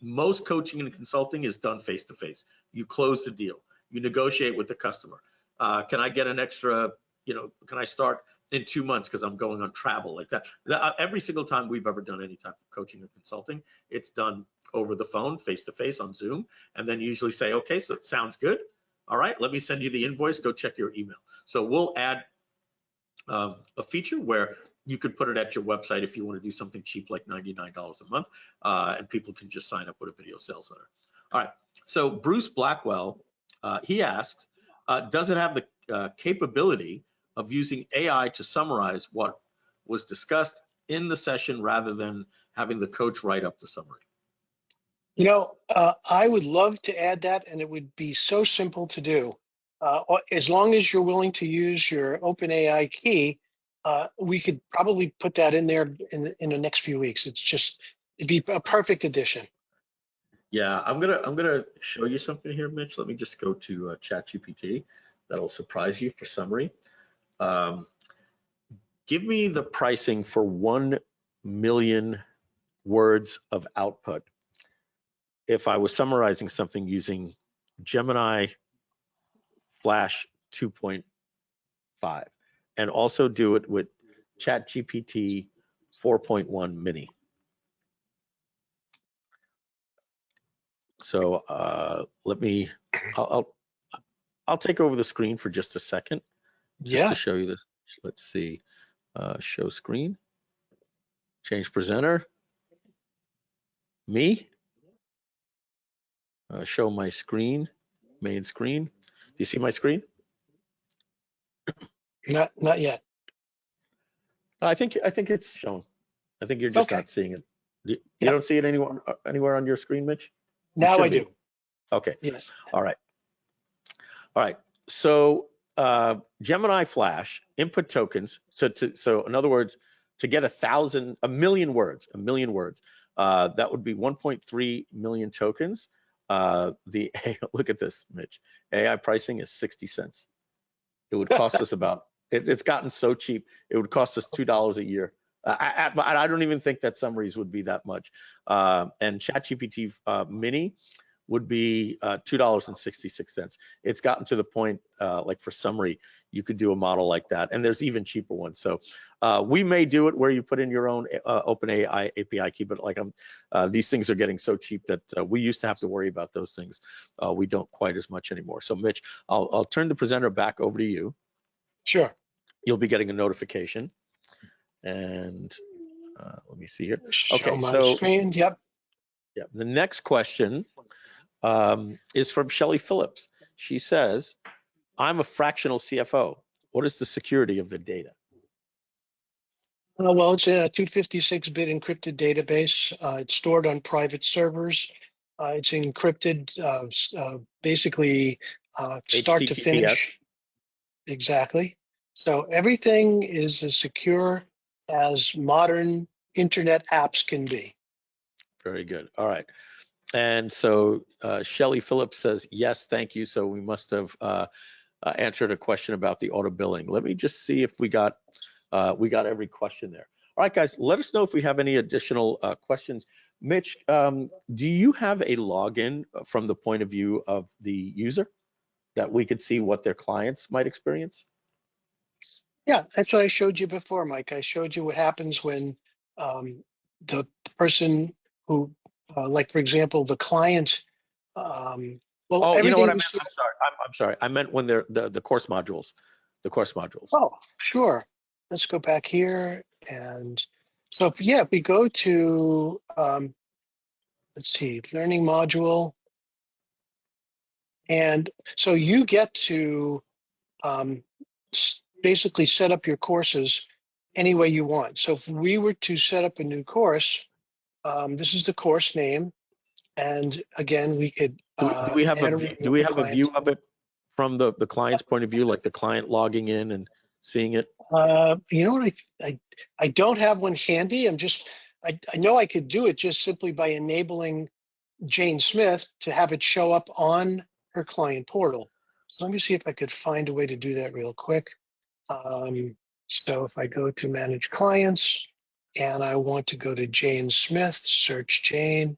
Most coaching and consulting is done face-to-face. You close the deal. You negotiate with the customer. Can I get an extra, can I start in 2 months because I'm going on travel like that. Every single time we've ever done any type of coaching or consulting, it's done over the phone, face to face on Zoom, and then usually say, okay, so it sounds good. All right, let me send you the invoice, go check your email. So we'll add a feature where you could put it at your website if you want to do something cheap like $99 a month, and people can just sign up with a video sales letter. All right, so Bruce Blackwell, he asks, does it have the capability of using AI to summarize what was discussed in the session rather than having the coach write up the summary? You know, I would love to add that, and it would be so simple to do. As long as you're willing to use your OpenAI key, we could probably put that in there in the next few weeks. It'd be a perfect addition. Yeah, I'm gonna show you something here, Mitch. Let me just go to ChatGPT. That'll surprise you for summary. Give me the pricing for 1 million words of output if I was summarizing something using Gemini Flash 2.5, and also do it with ChatGPT 4.1 mini. So I'll take over the screen for just a second, just to show you this. Let's see, show screen, change presenter, me, show my screen, main screen. Do you see my screen? Not yet. I think it's shown. I think you're just not seeing it. You don't see it anywhere on your screen, Mitch? Now I do. Okay. Yes. All right. So Gemini Flash input tokens. So in other words, to get a million words, that would be 1.3 million tokens. Look at this, Mitch. AI pricing is 60 cents. It would cost us about. It's gotten so cheap. It would cost us $2 a year. I don't even think that summaries would be that much. And ChatGPT Mini would be $2.66. It's gotten to the point, like for summary, you could do a model like that, and there's even cheaper ones. So we may do it where you put in your own OpenAI API key, but like these things are getting so cheap that we used to have to worry about those things. We don't quite as much anymore. So Mitch, I'll turn the presenter back over to you. Sure. You'll be getting a notification, and let me see here. Okay, so screen. Yep. Yeah. The next question is from Shelly Phillips. She says, I'm a fractional CFO. What is the security of the data? Well, it's a 256-bit encrypted database. It's stored on private servers. It's encrypted, basically start to finish. Exactly. So everything is as secure as modern internet apps can be. Very good. All right. And so Shelly Phillips says, yes, thank you. So we must have answered a question about the auto billing. Let me just see if we got every question there. All right, guys, let us know if we have any additional questions. Mitch, do you have a login from the point of view of the user that we could see what their clients might experience? Yeah, that's what I showed you before, Mike. I showed you what happens when the person who, like for example, the client. Well, oh, you know what I meant? I'm sorry. I meant when they're the course modules. The course modules. Oh, sure. Let's go back here. And so, if we go to, let's see, learning module. And so you get to basically set up your courses any way you want. So if we were to set up a new course, this is the course name. And again, we could do we have a view of it from the client's point of view, like the client logging in and seeing it? You know what, I don't have one handy. I know I could do it just simply by enabling Jane Smith to have it show up on her client portal. So let me see if I could find a way to do that real quick. So if I go to manage clients and I want to go to Jane Smith, search Jane,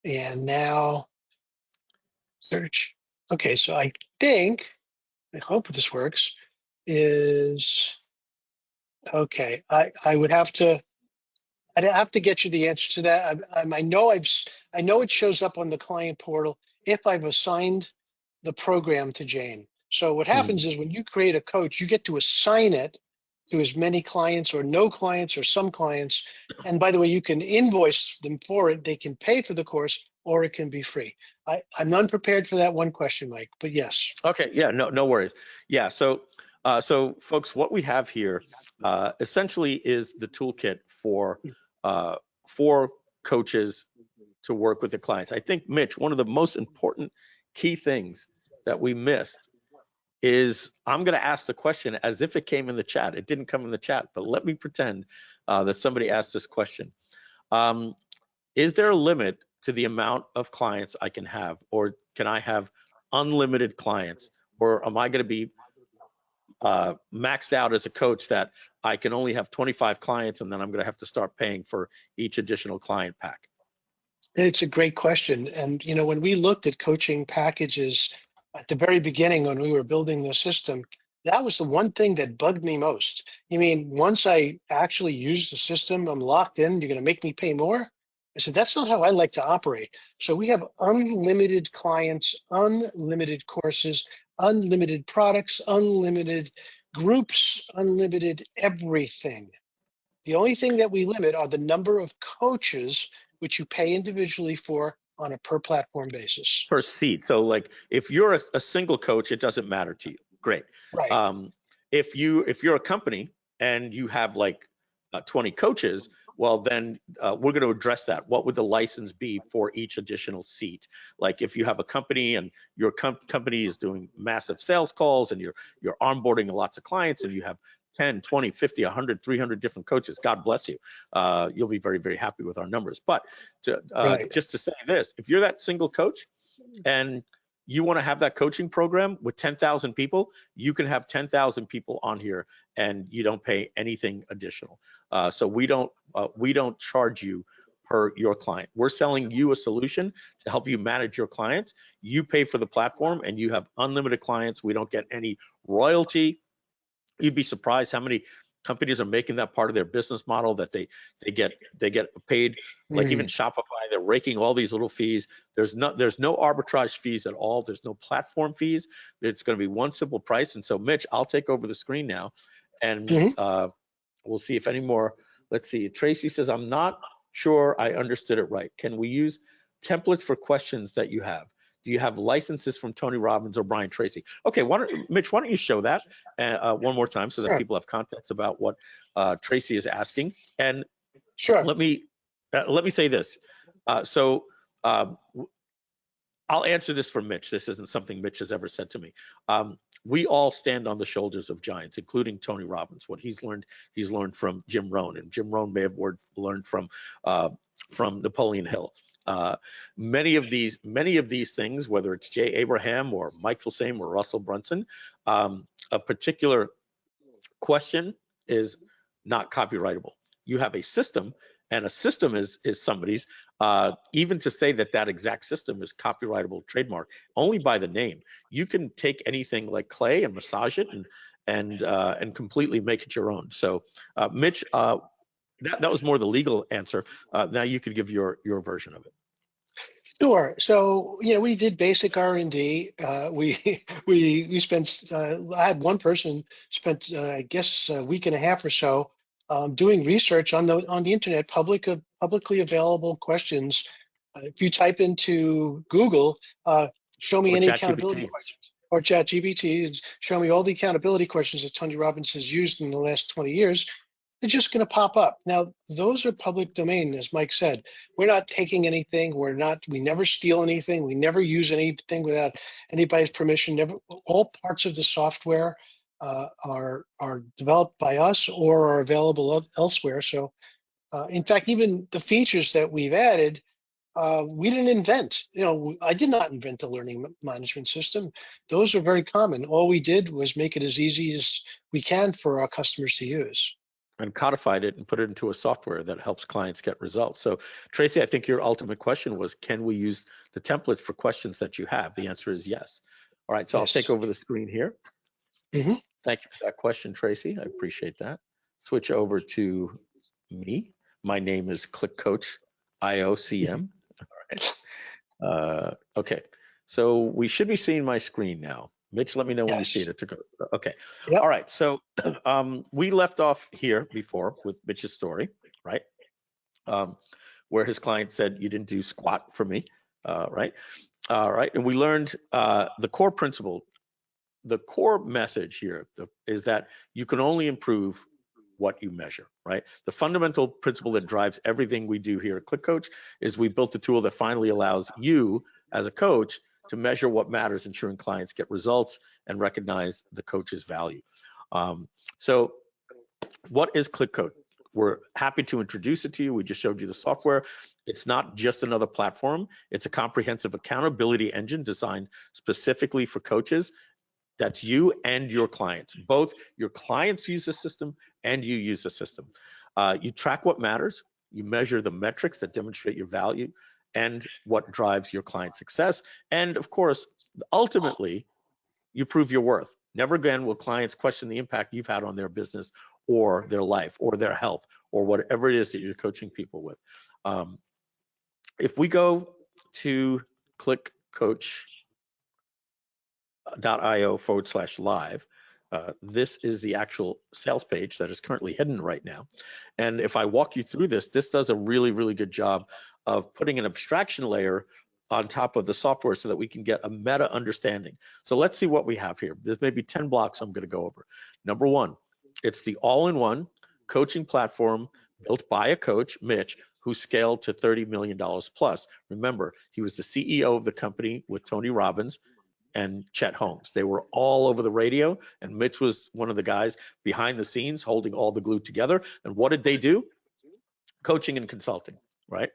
and now search. Okay, so I hope this works, is Okay, I would have to. I'd have to get you the answer to that. I know it shows up on the client portal if I've assigned the program to Jane. So what Hmm. happens is when you create a coach, you get to assign it to as many clients or no clients or some clients. And by the way, you can invoice them for it. They can pay for the course or it can be free. I'm unprepared for that one question, Mike, but yes. Okay, yeah, no worries. Yeah, so folks, what we have here essentially is the toolkit uh, for coaches to work with the clients. I think, Mitch, one of the most important key things that we missed is I'm going to ask the question as if it came in the chat. It didn't come in the chat, but let me pretend that somebody asked this question. Is there a limit to the amount of clients I can have, or can I have unlimited clients, or am I going to be maxed out as a coach that I can only have 25 clients and then I'm going to have to start paying for each additional client pack? It's a great question. And, when we looked at coaching packages at the very beginning when we were building the system, that was the one thing that bugged me most. You mean, once I actually use the system, I'm locked in, you're going to make me pay more? I said, that's not how I like to operate. So we have unlimited clients, unlimited courses, unlimited products, unlimited groups, unlimited everything. The only thing that we limit are the number of coaches which you pay individually for on a per platform basis. Per seat. So like if you're a single coach, it doesn't matter to you. Great. Right. Um, if you're a company and you have like 20 coaches, well then we're going to address that. What would the license be for each additional seat? Like if you have a company and your company is doing massive sales calls and you're onboarding lots of clients and you have 10, 20, 50, 100, 300 different coaches, God bless you. You'll be very, very happy with our numbers. But Right. just to say this, if you're that single coach and you want to have that coaching program with 10,000 people, you can have 10,000 people on here and you don't pay anything additional. So we don't charge you per your client. We're selling you a solution to help you manage your clients. You pay for the platform and you have unlimited clients. We don't get any royalty. You'd be surprised how many companies are making that part of their business model, that they get paid. Like even Mm. Shopify, they're raking all these little fees. There's no arbitrage fees at all. There's no platform fees. It's going to be one simple price. And so Mitch, I'll take over the screen now and Mhm. we'll see if any more. Let's see. Tracy says, I'm not sure I understood it right. Can we use templates for questions that you have? Do you have licenses from Tony Robbins or Brian Tracy? Okay, Mitch, why don't you show that one more time so that Sure. people have context about what Tracy is asking? And Sure. let me say this. So I'll answer this for Mitch. This isn't something Mitch has ever said to me. We all stand on the shoulders of giants, including Tony Robbins. What he's learned from Jim Rohn, and Jim Rohn may have learned from Napoleon Hill. Many of these things, whether it's Jay Abraham or Mike Filsaime or Russell Brunson, a particular question is not copyrightable. You have a system, and a system is somebody's. Even to say that exact system is copyrightable trademark only by the name. You can take anything like clay and massage it and completely make it your own. So, Mitch, that was more the legal answer. Now you could give your version of it. Sure. So, we did basic R&D. We spent. I had one person spent, I guess, a week and a half or so doing research on the internet, publicly available questions. If you type into Google, show me Or any accountability ChatGPT. questions, or ChatGPT, and show me all the accountability questions that Tony Robbins has used in the last 20 years. They're just going to pop up. Now, those are public domain, as Mike said. We're not taking anything. We never steal anything. We never use anything without anybody's permission. Never, all parts of the software are developed by us or are available elsewhere. So, in fact, even the features that we've added, we didn't invent. I did not invent the learning management system. Those are very common. All we did was make it as easy as we can for our customers to use. And codified it and put it into a software that helps clients get results. So Tracy, I think your ultimate question was, can we use the templates for questions that you have? The answer is yes. All right, so I'll Yes. take over the screen here. Hmm. Thank you for that question, Tracy. I appreciate that. switch over to me. My name is ClickCoach IOCM. All right. Okay, so we should be seeing my screen now. Mitch, let me know when you see it. Yes. It took okay. Yep. All right, so we left off here before with Mitch's story, right? Where his client said, you didn't do squat for me, right? All right, and we learned the core principle. The core message here is that you can only improve what you measure, right? The fundamental principle that drives everything we do here at ClickCoach is we built a tool that finally allows you as a coach to measure what matters, ensuring clients get results and recognize the coach's value. So what is ClickCoach? We're happy to introduce it to you. We just showed you the software. It's not just another platform. It's a comprehensive accountability engine designed specifically for coaches. That's you and your clients. Both your clients use the system and you use the system. You track what matters. You measure the metrics that demonstrate your value and what drives your client success. And of course, ultimately, you prove your worth. Never again will clients question the impact you've had on their business or their life or their health or whatever it is that you're coaching people with. If we go to clickcoach.io/live, this is the actual sales page that is currently hidden right now. And if I walk you through this, this does a really, really good job of putting an abstraction layer on top of the software so that we can get a meta understanding. So let's see what we have here. There's maybe 10 blocks I'm going to go over. Number one, it's the all-in-one coaching platform built by a coach, Mitch, who scaled to $30 million plus. Remember, he was the CEO of the company with Tony Robbins and Chet Holmes. They were all over the radio, and Mitch was one of the guys behind the scenes holding all the glue together. And what did they do? Coaching and consulting, right?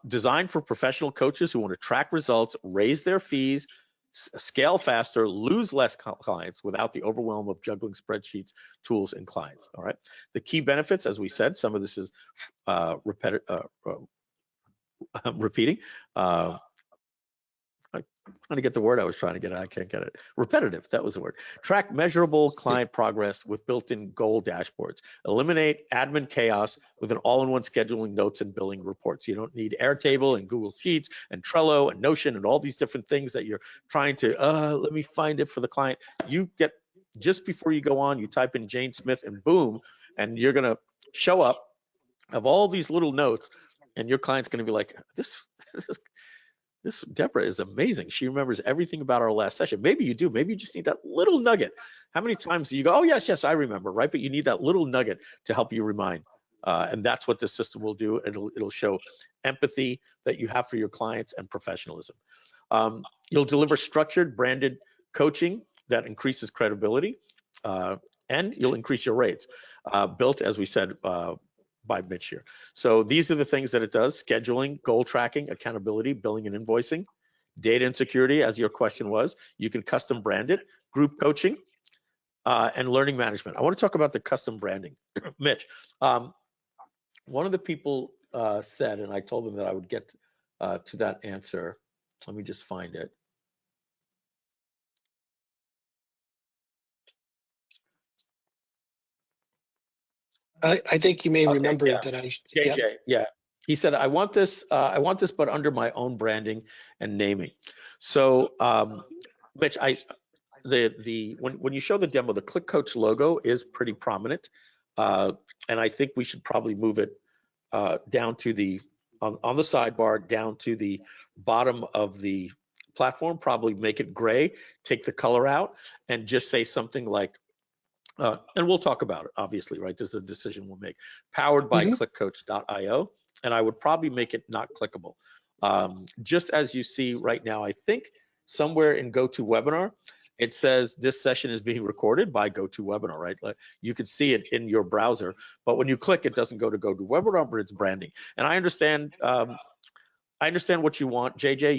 Designed for professional coaches who want to track results, raise their fees, scale faster, lose less clients without the overwhelm of juggling spreadsheets, tools, and clients. All right. The key benefits, as we said, some of this is repeating. I'm trying to get the word I was trying to get. I can't get it. Repetitive. That was the word. Track measurable client progress with built-in goal dashboards. Eliminate admin chaos with an all-in-one scheduling, notes, and billing reports. You don't need Airtable and Google Sheets and Trello and Notion and all these different things that you're trying to, let me find it for the client. You get, just before you go on, you type in Jane Smith and boom, and you're going to show up, have all these little notes, and your client's going to be like, this Deborah is amazing. She remembers everything about our last session. Maybe you do. Maybe you just need that little nugget. How many times do you go, oh, yes, I remember, right? But you need that little nugget to help you remind. And that's what this system will do. It'll show empathy that you have for your clients and professionalism. You'll deliver structured, branded coaching that increases credibility, and you'll increase your rates. Built, as we said, by Mitch here. So these are the things that it does: scheduling, goal tracking, accountability, billing and invoicing, data and security, as your question was. You can custom brand it, group coaching, and learning management. I want to talk about the custom branding. Mitch, one of the people said, and I told them that I would get to that answer. Let me just find it. I think you may remember that I. JJ, yeah. He said, I want this, but under my own branding and naming. So, Mitch, when you show the demo, the ClickCoach logo is pretty prominent, and I think we should probably move it down to the on the sidebar, down to the bottom of the platform. Probably make it gray, take the color out, and just say something like. And we'll talk about it, obviously, right? This is a decision we'll make. Powered by clickcoach.io, and I would probably make it not clickable. Just as you see right now, I think somewhere in GoToWebinar, it says this session is being recorded by GoToWebinar, right? Like, you can see it in your browser, but when you click, it doesn't go to GoToWebinar, but it's branding. And I understand what you want, JJ.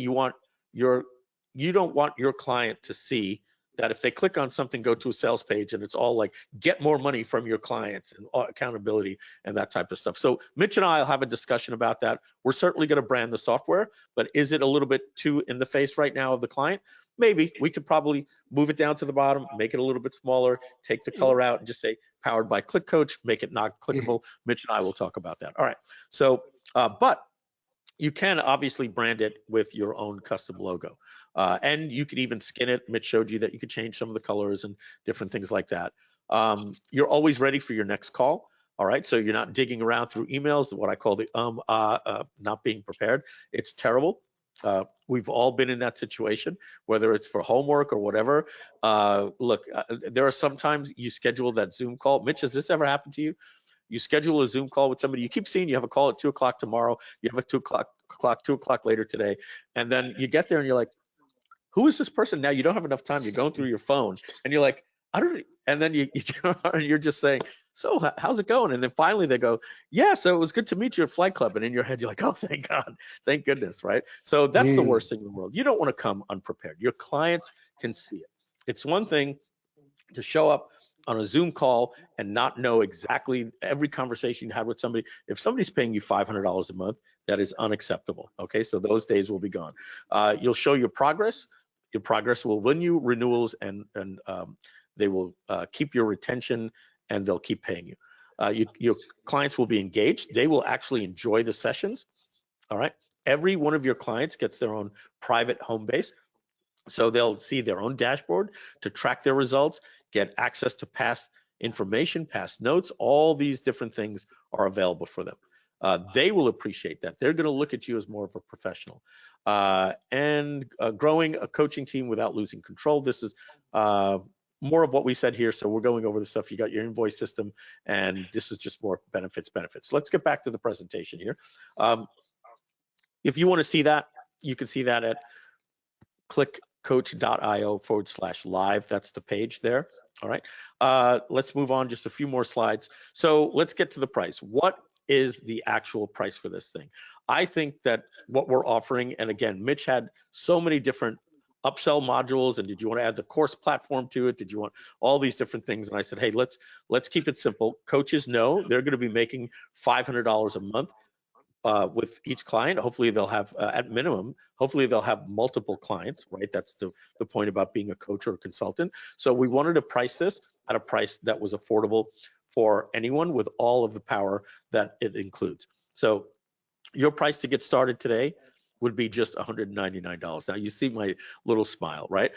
You don't want your client to see that if they click on something, go to a sales page, and it's all like, get more money from your clients and accountability and that type of stuff. So Mitch and I will have a discussion about that. We're certainly going to brand the software, but is it a little bit too in the face right now of the client? maybe we could probably move it down to the bottom, make it a little bit smaller, take the color out, and just say powered by ClickCoach, make it not clickable. Mitch and I will talk about that. All right. So, but you can obviously brand it with your own custom logo. And you could even skin it. Mitch showed you that you could change some of the colors and different things like that. You're always ready for your next call. All right, so you're not digging around through emails, what I call the not being prepared. It's terrible. We've all been in that situation, whether it's for homework or whatever. Look, there are sometimes you schedule that Zoom call. Mitch, has this ever happened to you? You schedule a Zoom call with somebody, you keep seeing you have a call at 2 o'clock tomorrow, you have a 2 o'clock later today, and then you get there and you're like, who is this person? Now you don't have enough time, you're going through your phone, and you're like, I don't, and then you're just saying, so how's it going? And then finally they go, yeah, so it was good to meet you at Flight Club. And in your head, you're like, oh, thank God, thank goodness, right? So that's the worst thing in the world. You don't want to come unprepared. Your clients can see it. It's one thing to show up on a Zoom call and not know exactly every conversation you had with somebody. If somebody's paying you $500 a month, that is unacceptable. Okay, so those days will be gone. You'll show your progress. Your progress will win you renewals, and they will keep your retention, and they'll keep paying you. Your clients will be engaged. They will actually enjoy the sessions. All right. Every one of your clients gets their own private home base. So they'll see their own dashboard to track their results, get access to past information, past notes. All these different things are available for them. They will appreciate that. They're going to look at you as more of a professional. And growing a coaching team without losing control. This is more of what we said here. So we're going over the stuff. You got your invoice system, and this is just more benefits. Let's get back to the presentation here. If you want to see that, you can see that at clickcoach.io/live. That's the page there. All right. Let's move on just a few more slides. So let's get to the price. What is the actual price for this thing? I think that what we're offering, and again, Mitch had so many different upsell modules, and did you want to add the course platform to it? Did you want all these different things? And I said, hey, let's keep it simple. Coaches know they're going to be making $500 a month with each client. Hopefully they'll have, at minimum, hopefully they'll have multiple clients, right? That's the point about being a coach or a consultant. So we wanted to price this at a price that was affordable for anyone with all of the power that it includes. So your price to get started today would be just $199. Now you see my little smile, right?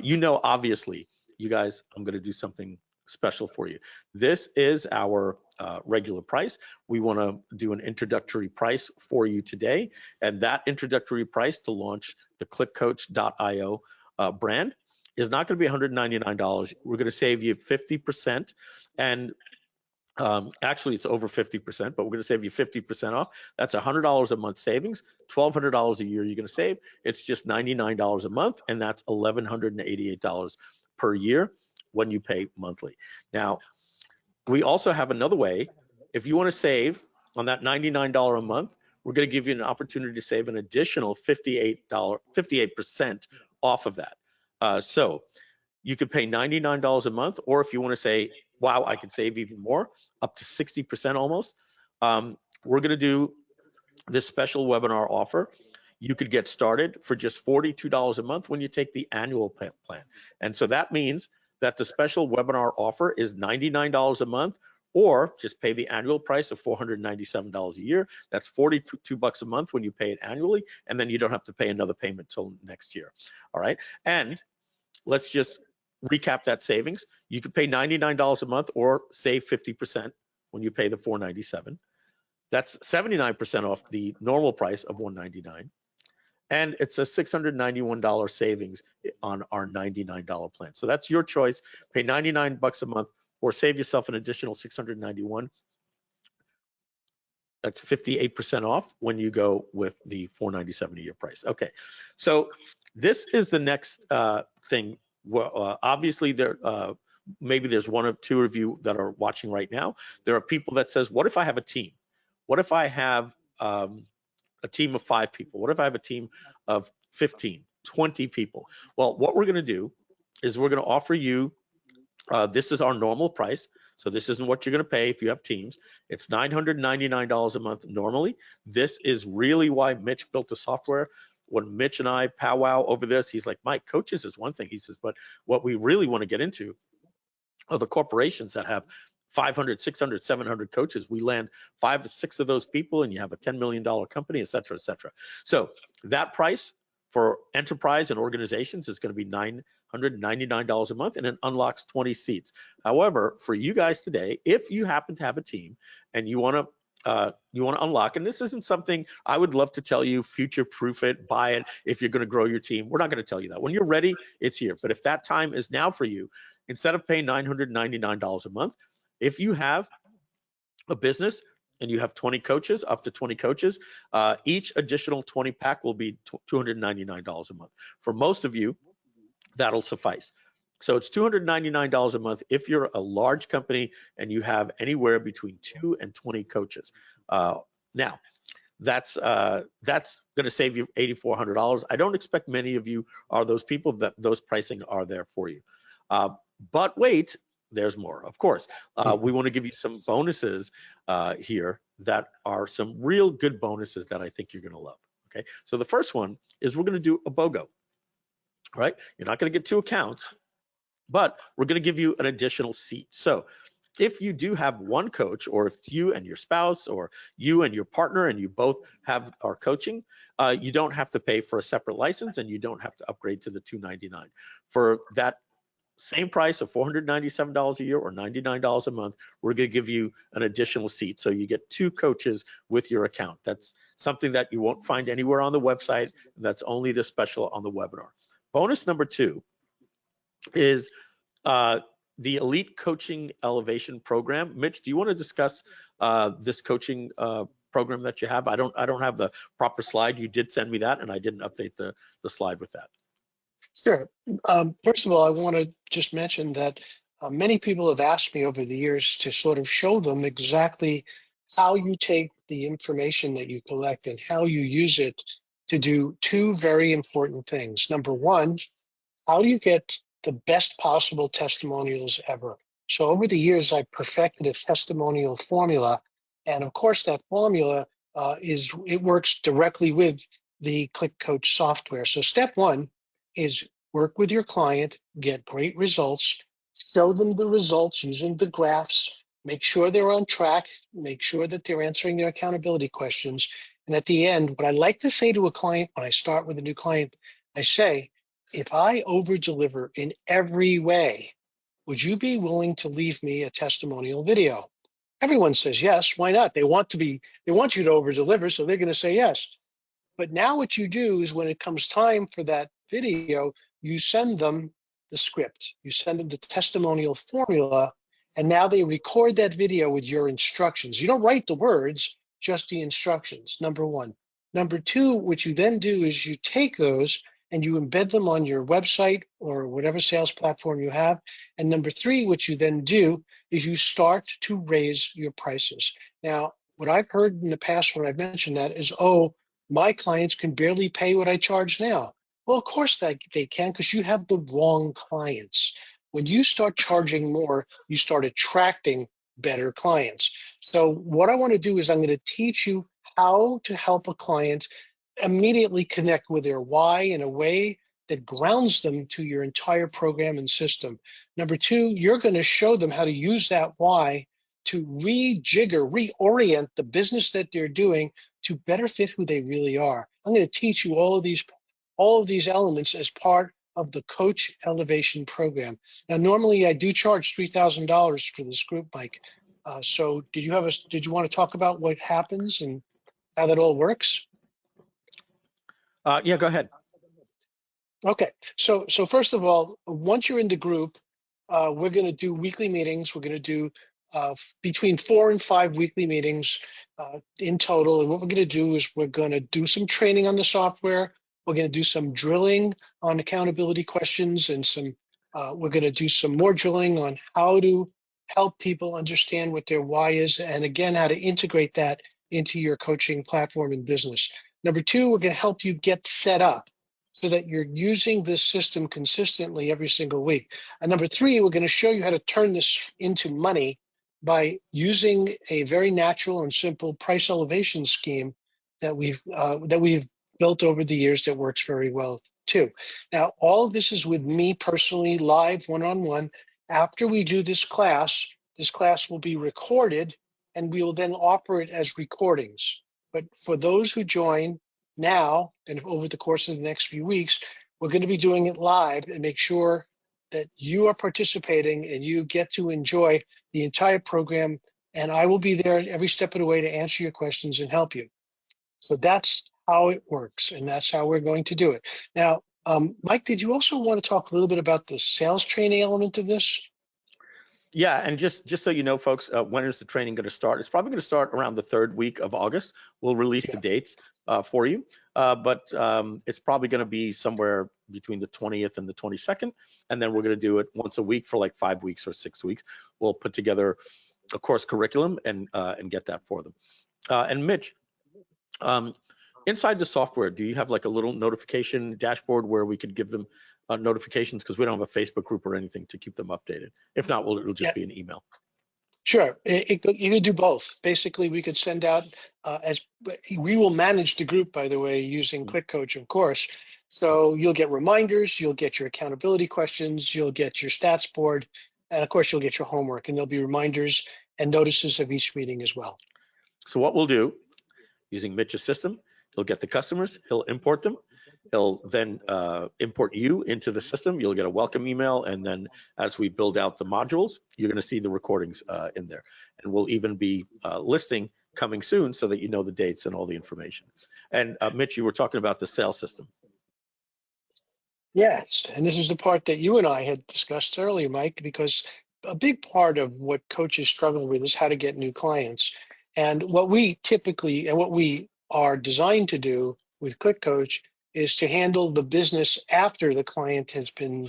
You know, obviously, you guys, I'm going to do something special for you. This is our regular price. We want to do an introductory price for you today, and that introductory price to launch the ClickCoach.io brand is not going to be $199. We're going to save you 50%, and actually it's over 50%, but we're going to save you 50% off. That's $100 a month savings, $1,200 a year you're going to save. It's just $99 a month, and that's $1,188 per year when you pay monthly. Now, we also have another way. If you want to save on that $99 a month, we're going to give you an opportunity to save an additional $58% off of that. So you could pay $99 a month, or if you want to say, wow, I could save even more, up to 60% almost. We're going to do this special webinar offer. You could get started for just $42 a month when you take the annual plan. And so that means that the special webinar offer is $99 a month, or just pay the annual price of $497 a year. That's $42 a month when you pay it annually, and then you don't have to pay another payment till next year. All right. And let's just recap that savings. You could pay $99 a month or save 50% when you pay the $497. That's 79% off the normal price of $199. And it's a $691 savings on our $99 plan. So that's your choice. Pay $99 a month or save yourself an additional $691. That's 58% off when you go with the $497 a year price. Okay, so this is the next thing. Well, obviously, maybe there's one or two of you that are watching right now. There are people that says, what if I have a team? What if I have a team of 5 people? What if I have a team of 15, 20 people? Well, what we're going to do is we're going to offer you, this is our normal price. So this isn't what you're going to pay if you have teams. It's $999 a month normally. This is really why Mitch built the software. when Mitch and I powwow over this, he's like, Mike, coaches is one thing. He says, but what we really want to get into are the corporations that have 500, 600, 700 coaches. We land 5 to 6 of those people and you have a $10 million company, et cetera, et cetera. So that price for enterprise and organizations is going to be $999 a month, and it unlocks 20 seats. However, for you guys today, if you happen to have a team and you want to unlock, and this isn't something I would love to tell you, future-proof it, buy it if you're going to grow your team. We're not going to tell you that. When you're ready, it's here. But if that time is now for you, instead of paying $999 a month, if you have a business and you have 20 coaches, up to 20 coaches, each additional 20 pack will be $299 a month. For most of you, that'll suffice. So it's $299 a month if you're a large company and you have anywhere between 2 and 20 coaches. Now, that's going to save you $8,400. I don't expect many of you are those people that those pricing are there for you. But wait, there's more. Of course, we want to give you some bonuses here that are some real good bonuses that I think you're going to love. Okay, so the first one is we're going to do a BOGO. Right? You're not going to get 2 accounts, but we're going to give you an additional seat. So if you do have one coach, or if it's you and your spouse, or you and your partner, and you both are coaching, you don't have to pay for a separate license, and you don't have to upgrade to the $299. For that same price of $497 a year or $99 a month, we're going to give you an additional seat. So you get 2 coaches with your account. That's something that you won't find anywhere on the website. And that's only this special on the webinar. Bonus number 2 is the Elite Coaching Elevation Program. Mitch, do you want to discuss this coaching program that you have? I don't have the proper slide. You did send me that, and I didn't update the slide with that. Sure. First of all, I want to just mention that many people have asked me over the years to sort of show them exactly how you take the information that you collect and how you use it to do 2 very important things. Number 1, how do you get the best possible testimonials ever? So over the years, I perfected a testimonial formula. And of course, that formula it works directly with the ClickCoach software. So step 1 is work with your client, get great results, show them the results using the graphs, make sure they're on track, make sure that they're answering their accountability questions. And at the end, what I like to say to a client when I start with a new client, I say, if I over-deliver in every way, would you be willing to leave me a testimonial video? Everyone says yes. Why not? They want you to over-deliver, so they're going to say yes. But now what you do is when it comes time for that video, you send them the script, you send them the testimonial formula, and now they record that video with your instructions. You don't write the words, just the instructions, number 1. Number 2, what you then do is you take those and you embed them on your website or whatever sales platform you have. And number 3, what you then do is you start to raise your prices. Now, what I've heard in the past when I've mentioned that is, oh, my clients can barely pay what I charge now. Well, of course they can, because you have the wrong clients. When you start charging more, you start attracting better clients. So what I want to do is I'm going to teach you how to help a client immediately connect with their why in a way that grounds them to your entire program and system. Number 2, you're going to show them how to use that why to reorient the business that they're doing to better fit who they really are. I'm going to teach you all of these elements as part of the Coach Elevation program. Now, normally I do charge $3,000 for this group, Mike. So did you want to talk about what happens and how that all works? Yeah, go ahead. Okay, so first of all, once you're in the group, we're going to do weekly meetings. We're going to do between 4 and 5 weekly meetings in total. And what we're going to do is we're going to do some training on the software. We're going to do some drilling on accountability questions, and we're going to do some more drilling on how to help people understand what their why is, and again, how to integrate that into your coaching platform and business. Number 2, we're going to help you get set up so that you're using this system consistently every single week. And number 3, we're going to show you how to turn this into money by using a very natural and simple price elevation scheme that we've built over the years that works very well too. Now, all of this is with me personally, live, one-on-one. After we do this class will be recorded, and we will then offer it as recordings. But for those who join now and over the course of the next few weeks, we're going to be doing it live and make sure that you are participating and you get to enjoy the entire program. And I will be there every step of the way to answer your questions and help you. So that's how it works, and that's how we're going to do it. Now, Mike, did you also want to talk a little bit about the sales training element of this? Yeah, and just so you know, folks, when is the training going to start? It's probably going to start around the 3rd week of August. We'll release the dates for you, but it's probably going to be somewhere between the 20th and the 22nd, and then we're going to do it once a week for like 5 weeks or 6 weeks. We'll put together a course curriculum and get that for them. And Mitch, inside the software, do you have like a little notification dashboard where we could give them notifications, because we don't have a Facebook group or anything to keep them updated? If not, it'll just be an email. Sure, you could do both. Basically, we could send out, as we will manage the group, by the way, using ClickCoach, of course. So you'll get reminders, you'll get your accountability questions, you'll get your stats board, and of course, you'll get your homework, and there'll be reminders and notices of each meeting as well. So what we'll do, using Mitch's system, he'll get the customers, he'll import them, he'll then import you into the system. You'll get a welcome email, and then as we build out the modules, you're going to see the recordings in there. And we'll even be listing coming soon so that you know the dates and all the information. And Mitch, you were talking about the sales system. Yes, and this is the part that you and I had discussed earlier, Mike, because a big part of what coaches struggle with is how to get new clients. And what we typically, and what we are designed to do with ClickCoach, is to handle the business after the client has been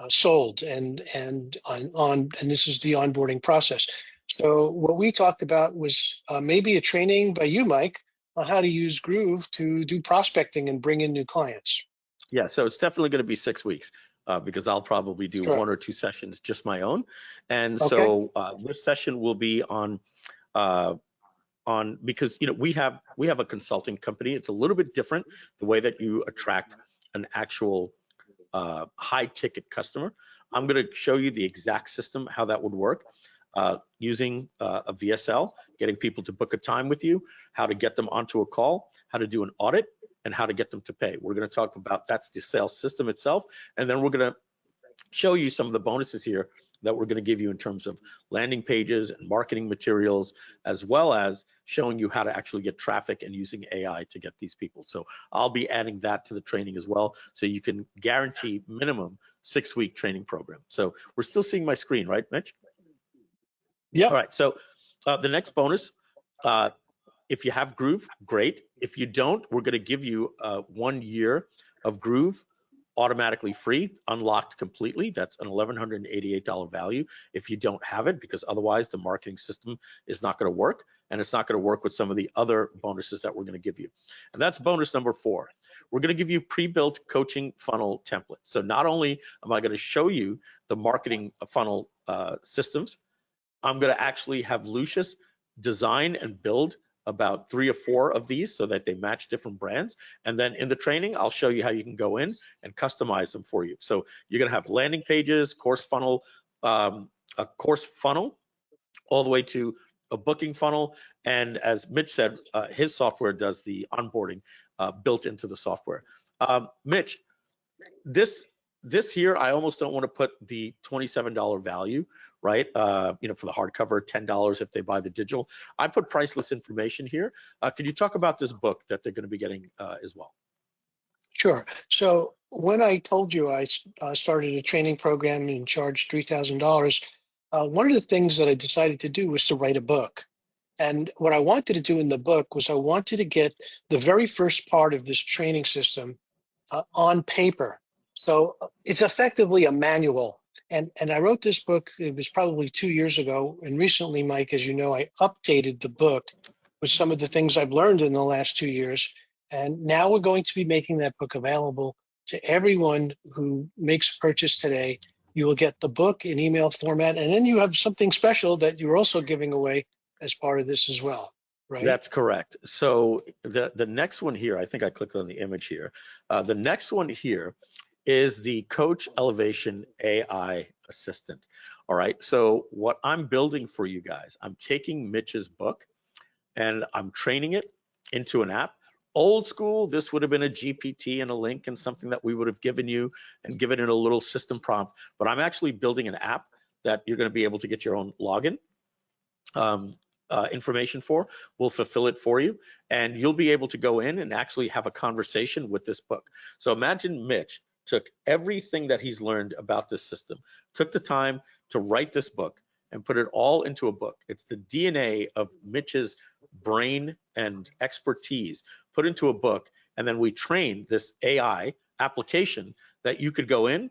sold, and this is the onboarding process. So what we talked about was maybe a training by you, Mike, on how to use Groove to do prospecting and bring in new clients. Yeah, so it's definitely going to be 6 weeks because I'll probably do 1 or 2 sessions just my own. And so this session will be on because we have a consulting company. It's a little bit different the way that you attract an actual high ticket customer. I'm going to show you the exact system, how that would work using a VSL, getting people to book a time with you, how to get them onto a call, how to do an audit, and how to get them to pay. We're going to talk about that's the sales system itself, and then we're going to show you some of the bonuses here that we're going to give you in terms of landing pages and marketing materials, as well as showing you how to actually get traffic and using AI to get these people. So I'll be adding that to the training as well, so you can guarantee minimum 6-week training program. So we're still seeing my screen, right, Mitch? Yeah. All right, so the next bonus, if you have Groove, great. If you don't, we're going to give you 1 year of Groove automatically free, unlocked completely. That's an $1,188 value if you don't have it, because otherwise the marketing system is not going to work, and it's not going to work with some of the other bonuses that we're going to give you. And that's bonus number 4. We're going to give you pre-built coaching funnel templates. So not only am I going to show you the marketing funnel systems, I'm going to actually have Lucius design and build about 3 or 4 of these so that they match different brands. And then in the training, I'll show you how you can go in and customize them for you. So you're going to have landing pages, course funnel, a course funnel, all the way to a booking funnel. And as Mitch said, his software does the onboarding built into the software. Mitch, this here, I almost don't want to put the $27 value, right? For the hardcover, $10 if they buy the digital. I put priceless information here. Could you talk about this book that they're going to be getting as well? Sure. So when I told you I started a training program and charged $3,000, one of the things that I decided to do was to write a book. And what I wanted to do in the book was I wanted to get the very first part of this training system on paper. So it's effectively a manual. And I wrote this book, it was probably 2 years ago. And recently, Mike, as you know, I updated the book with some of the things I've learned in the last 2 years. And now we're going to be making that book available to everyone who makes a purchase today. You will get the book in email format, and then you have something special that you're also giving away as part of this as well. right? That's correct. So the next one here, I think I clicked on the image here. The next one here is the Coach Elevation AI Assistant. All right. So what I'm building for you guys, I'm taking Mitch's book and I'm training it into an app. Old school, this would have been a GPT and a link and something that we would have given you and given it a little system prompt. But I'm actually building an app that you're going to be able to get your own login information for. We'll fulfill it for you, and you'll be able to go in and actually have a conversation with this book. So imagine Mitch took everything that he's learned about this system, took the time to write this book and put it all into a book. It's the DNA of Mitch's brain and expertise put into a book, and then we train this AI application that you could go in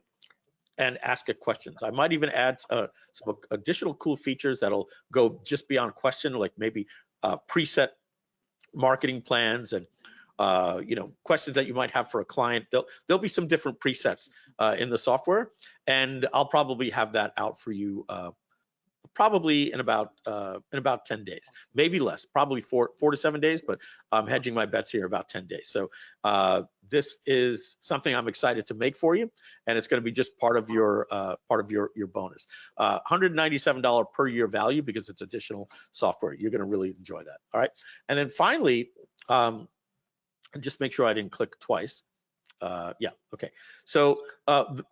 and ask it questions. I might even add some additional cool features that'll go just beyond question, like maybe preset marketing plans and questions that you might have for a client. There'll be some different presets in the software, and I'll probably have that out for you probably in about 10 days, maybe less, probably 4 to 7 days, but I'm hedging my bets here about 10 days. So this is something I'm excited to make for you, and it's going to be just part of your bonus. $197 per year value because it's additional software. You're going to really enjoy that. All right, and then finally, just make sure I didn't click twice. Yeah, okay. So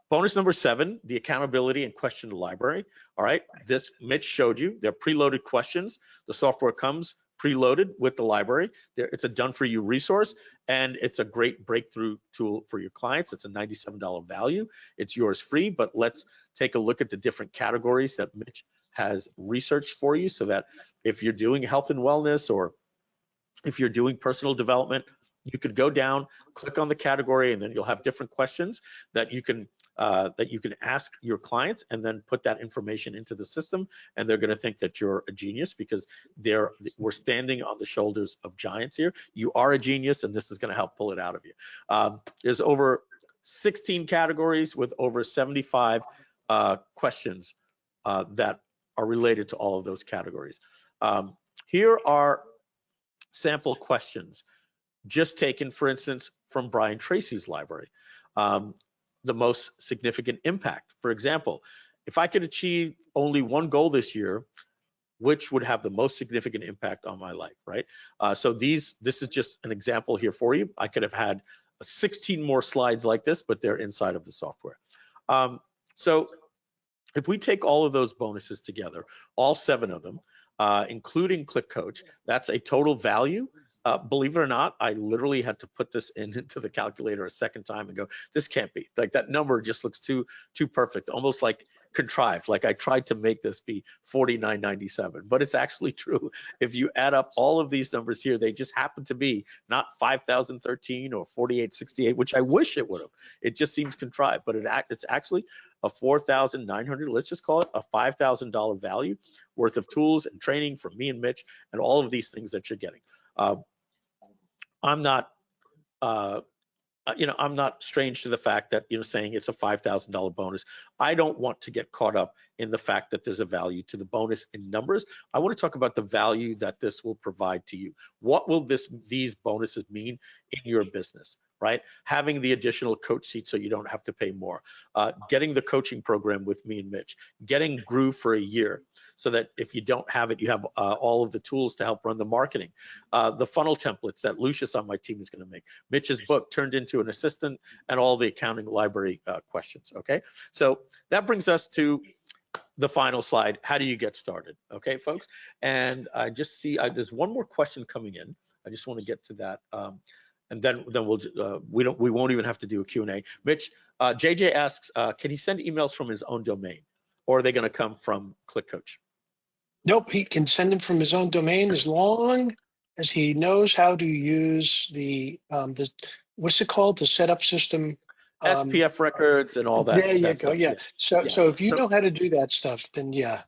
bonus number 7, the accountability and question library. All right, this Mitch showed you. They're preloaded questions. The software comes preloaded with the library. It's a done-for-you resource, and it's a great breakthrough tool for your clients. It's a $97 value. It's yours free, but let's take a look at the different categories that Mitch has researched for you so that if you're doing health and wellness or if you're doing personal development, you could go down, click on the category, and then you'll have different questions that you can ask your clients, and then put that information into the system, and they're going to think that you're a genius because we're standing on the shoulders of giants here. You are a genius, and this is going to help pull it out of you. There's over 16 categories with over 75 questions that are related to all of those categories. Here are sample questions, just taken, for instance, from Brian Tracy's library. The most significant impact. For example, if I could achieve only one goal this year, which would have the most significant impact on my life, right? So this is just an example here for you. I could have had 16 more slides like this, but they're inside of the software. So if we take all of those bonuses together, all 7 of them, including ClickCoach, that's a total value. Believe it or not, I literally had to put this into the calculator a second time and go, this can't be. Like, that number just looks too perfect, almost like contrived. Like I tried to make this be $49.97, but it's actually true. If you add up all of these numbers here, they just happen to be not 5,013 or 4,868, which I wish it would have. It just seems contrived, but it's actually a 4,900, let's just call it a $5,000 value worth of tools and training from me and Mitch and all of these things that you're getting. I'm not, I'm not strange to the fact that, saying it's a $5,000 bonus. I don't want to get caught up in the fact that there's a value to the bonus in numbers. I want to talk about the value that this will provide to you. What will these bonuses mean in your business, right? Having the additional coach seat so you don't have to pay more, getting the coaching program with me and Mitch, getting Groove for a year so that if you don't have it, you have all of the tools to help run the marketing, the funnel templates that Lucius on my team is going to make, Mitch's book turned into an assistant, and all the accounting library questions, okay? So that brings us to the final slide. How do you get started? Okay, folks. And I just see there's one more question coming in. I just want to get to that. And then we won't even have to do a Q&A. Mitch, JJ asks, can he send emails from his own domain, or are they going to come from ClickCoach? Nope, he can send them from his own domain as long as he knows how to use the what's it called? The setup system. SPF records and all that. There you go. Yeah. So if you know how to do that stuff, then yeah.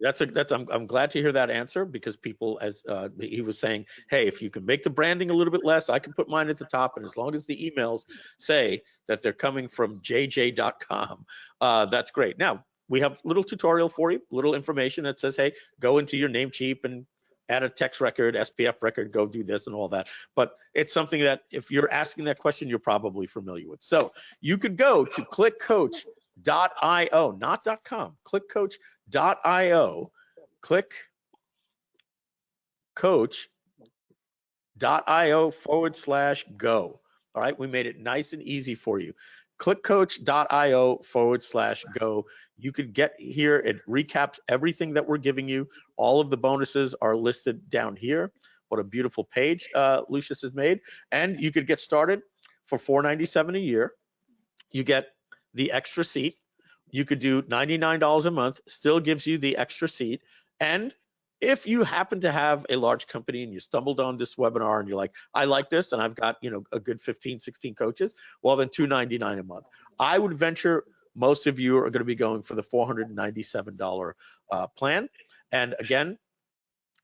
I'm glad to hear that answer, because people, as he was saying, hey, if you can make the branding a little bit less, I can put mine at the top, and as long as the emails say that they're coming from jj.com, that's great. Now we have a little tutorial for you, little information that says, hey, go into your Namecheap and add a text record, SPF record, go do this and all that. But it's something that if you're asking that question, you're probably familiar with. So you could go to clickcoach.io, not .com, clickcoach.io, clickcoach.io/go. All right, we made it nice and easy for you. clickcoach.io/go. You could get here. It recaps everything that we're giving you. All of the bonuses are listed down here. What a beautiful page Lucius has made. And you could get started for $497 a year. You get the extra seat. You could do $99 a month, still gives you the extra seat. And if you happen to have a large company and you stumbled on this webinar and you're like, I like this and I've got, you know, a good 15, 16 coaches, well, then $299 a month. I would venture most of you are going to be going for the $497 plan. And again,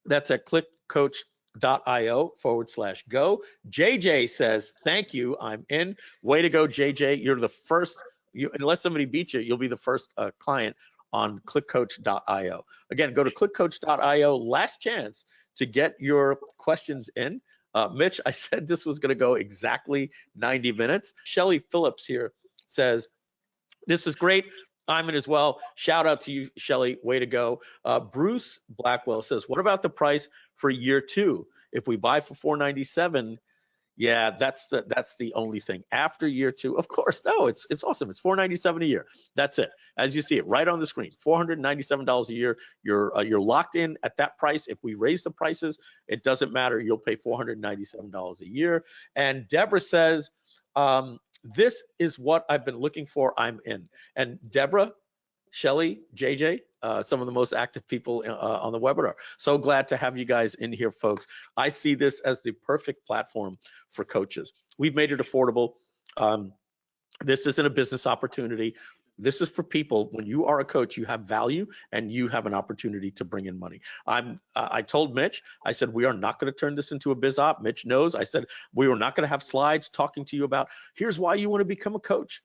that's at clickcoach.io/go. JJ says, thank you, I'm in. Way to go, JJ. You're the first, unless somebody beats you, you'll be the first client on clickcoach.io. Again, go to clickcoach.io, last chance to get your questions in. Mitch, I said this was gonna go exactly 90 minutes. Shelly Phillips here says, this is great. I'm in as well. Shout out to you, Shelly, way to go. Bruce Blackwell says, what about the price for year 2? If we buy for $497, yeah, that's the only thing. After year 2, of course, no, it's awesome. It's $497 a year. That's it. As you see it right on the screen, $497 a year. You're locked in at that price. If we raise the prices, it doesn't matter. You'll pay $497 a year. And Deborah says, this is what I've been looking for. I'm in. And Deborah, Shelly, JJ, some of the most active people on the webinar. So glad to have you guys in here, folks. I see this as the perfect platform for coaches. We've made it affordable. This isn't a business opportunity. This is for people. When you are a coach, you have value and you have an opportunity to bring in money. I told Mitch, I said, we are not going to turn this into a biz op. Mitch knows. I said, we were not going to have slides talking to you about, here's why you want to become a coach.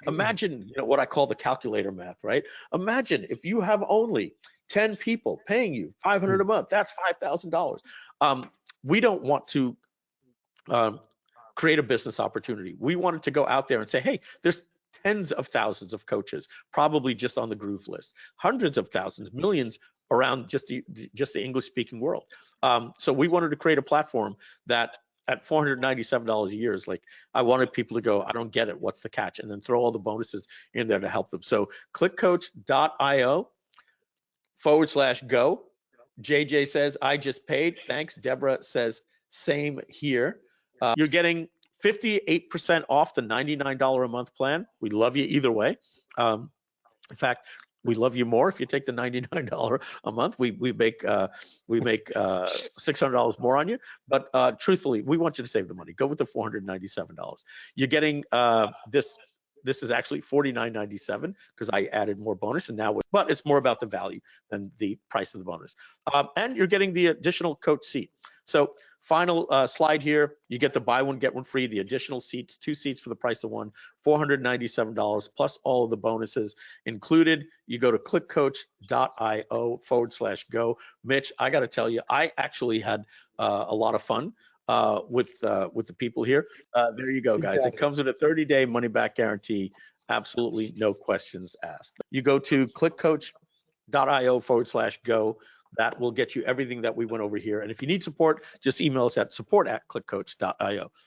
Imagine, what I call the calculator math, right? Imagine if you have only 10 people paying you $500 a month, that's $5,000. We don't want to create a business opportunity. We wanted to go out there and say, hey, there's tens of thousands of coaches, probably just on the Groove list, hundreds of thousands, millions around just the English-speaking world. So we wanted to create a platform that at $497 a year is like, I wanted people to go, I don't get it, what's the catch? And then throw all the bonuses in there to help them. So clickcoach.io/go. JJ says, I just paid, thanks. Deborah says, same here. You're getting 58% off the $99 a month plan. We love you either way. In fact, we love you more if you take the $99 a month. We make $600 more on you. But truthfully, we want you to save the money. Go with the $497. You're getting this. This is actually $49.97 because I added more bonus, and now, but it's more about the value than the price of the bonus. And you're getting the additional coach seat. So final slide here, you get the buy one, get one free, the additional seats, 2 seats for the price of one, $497 plus all of the bonuses included. You go to clickcoach.io/go. Mitch, I got to tell you, I actually had a lot of fun with the people here. There you go, guys. It comes with a 30-day money-back guarantee. Absolutely no questions asked. You go to clickcoach.io/go. That will get you everything that we went over here. And if you need support, just email us at support@clickcoach.io.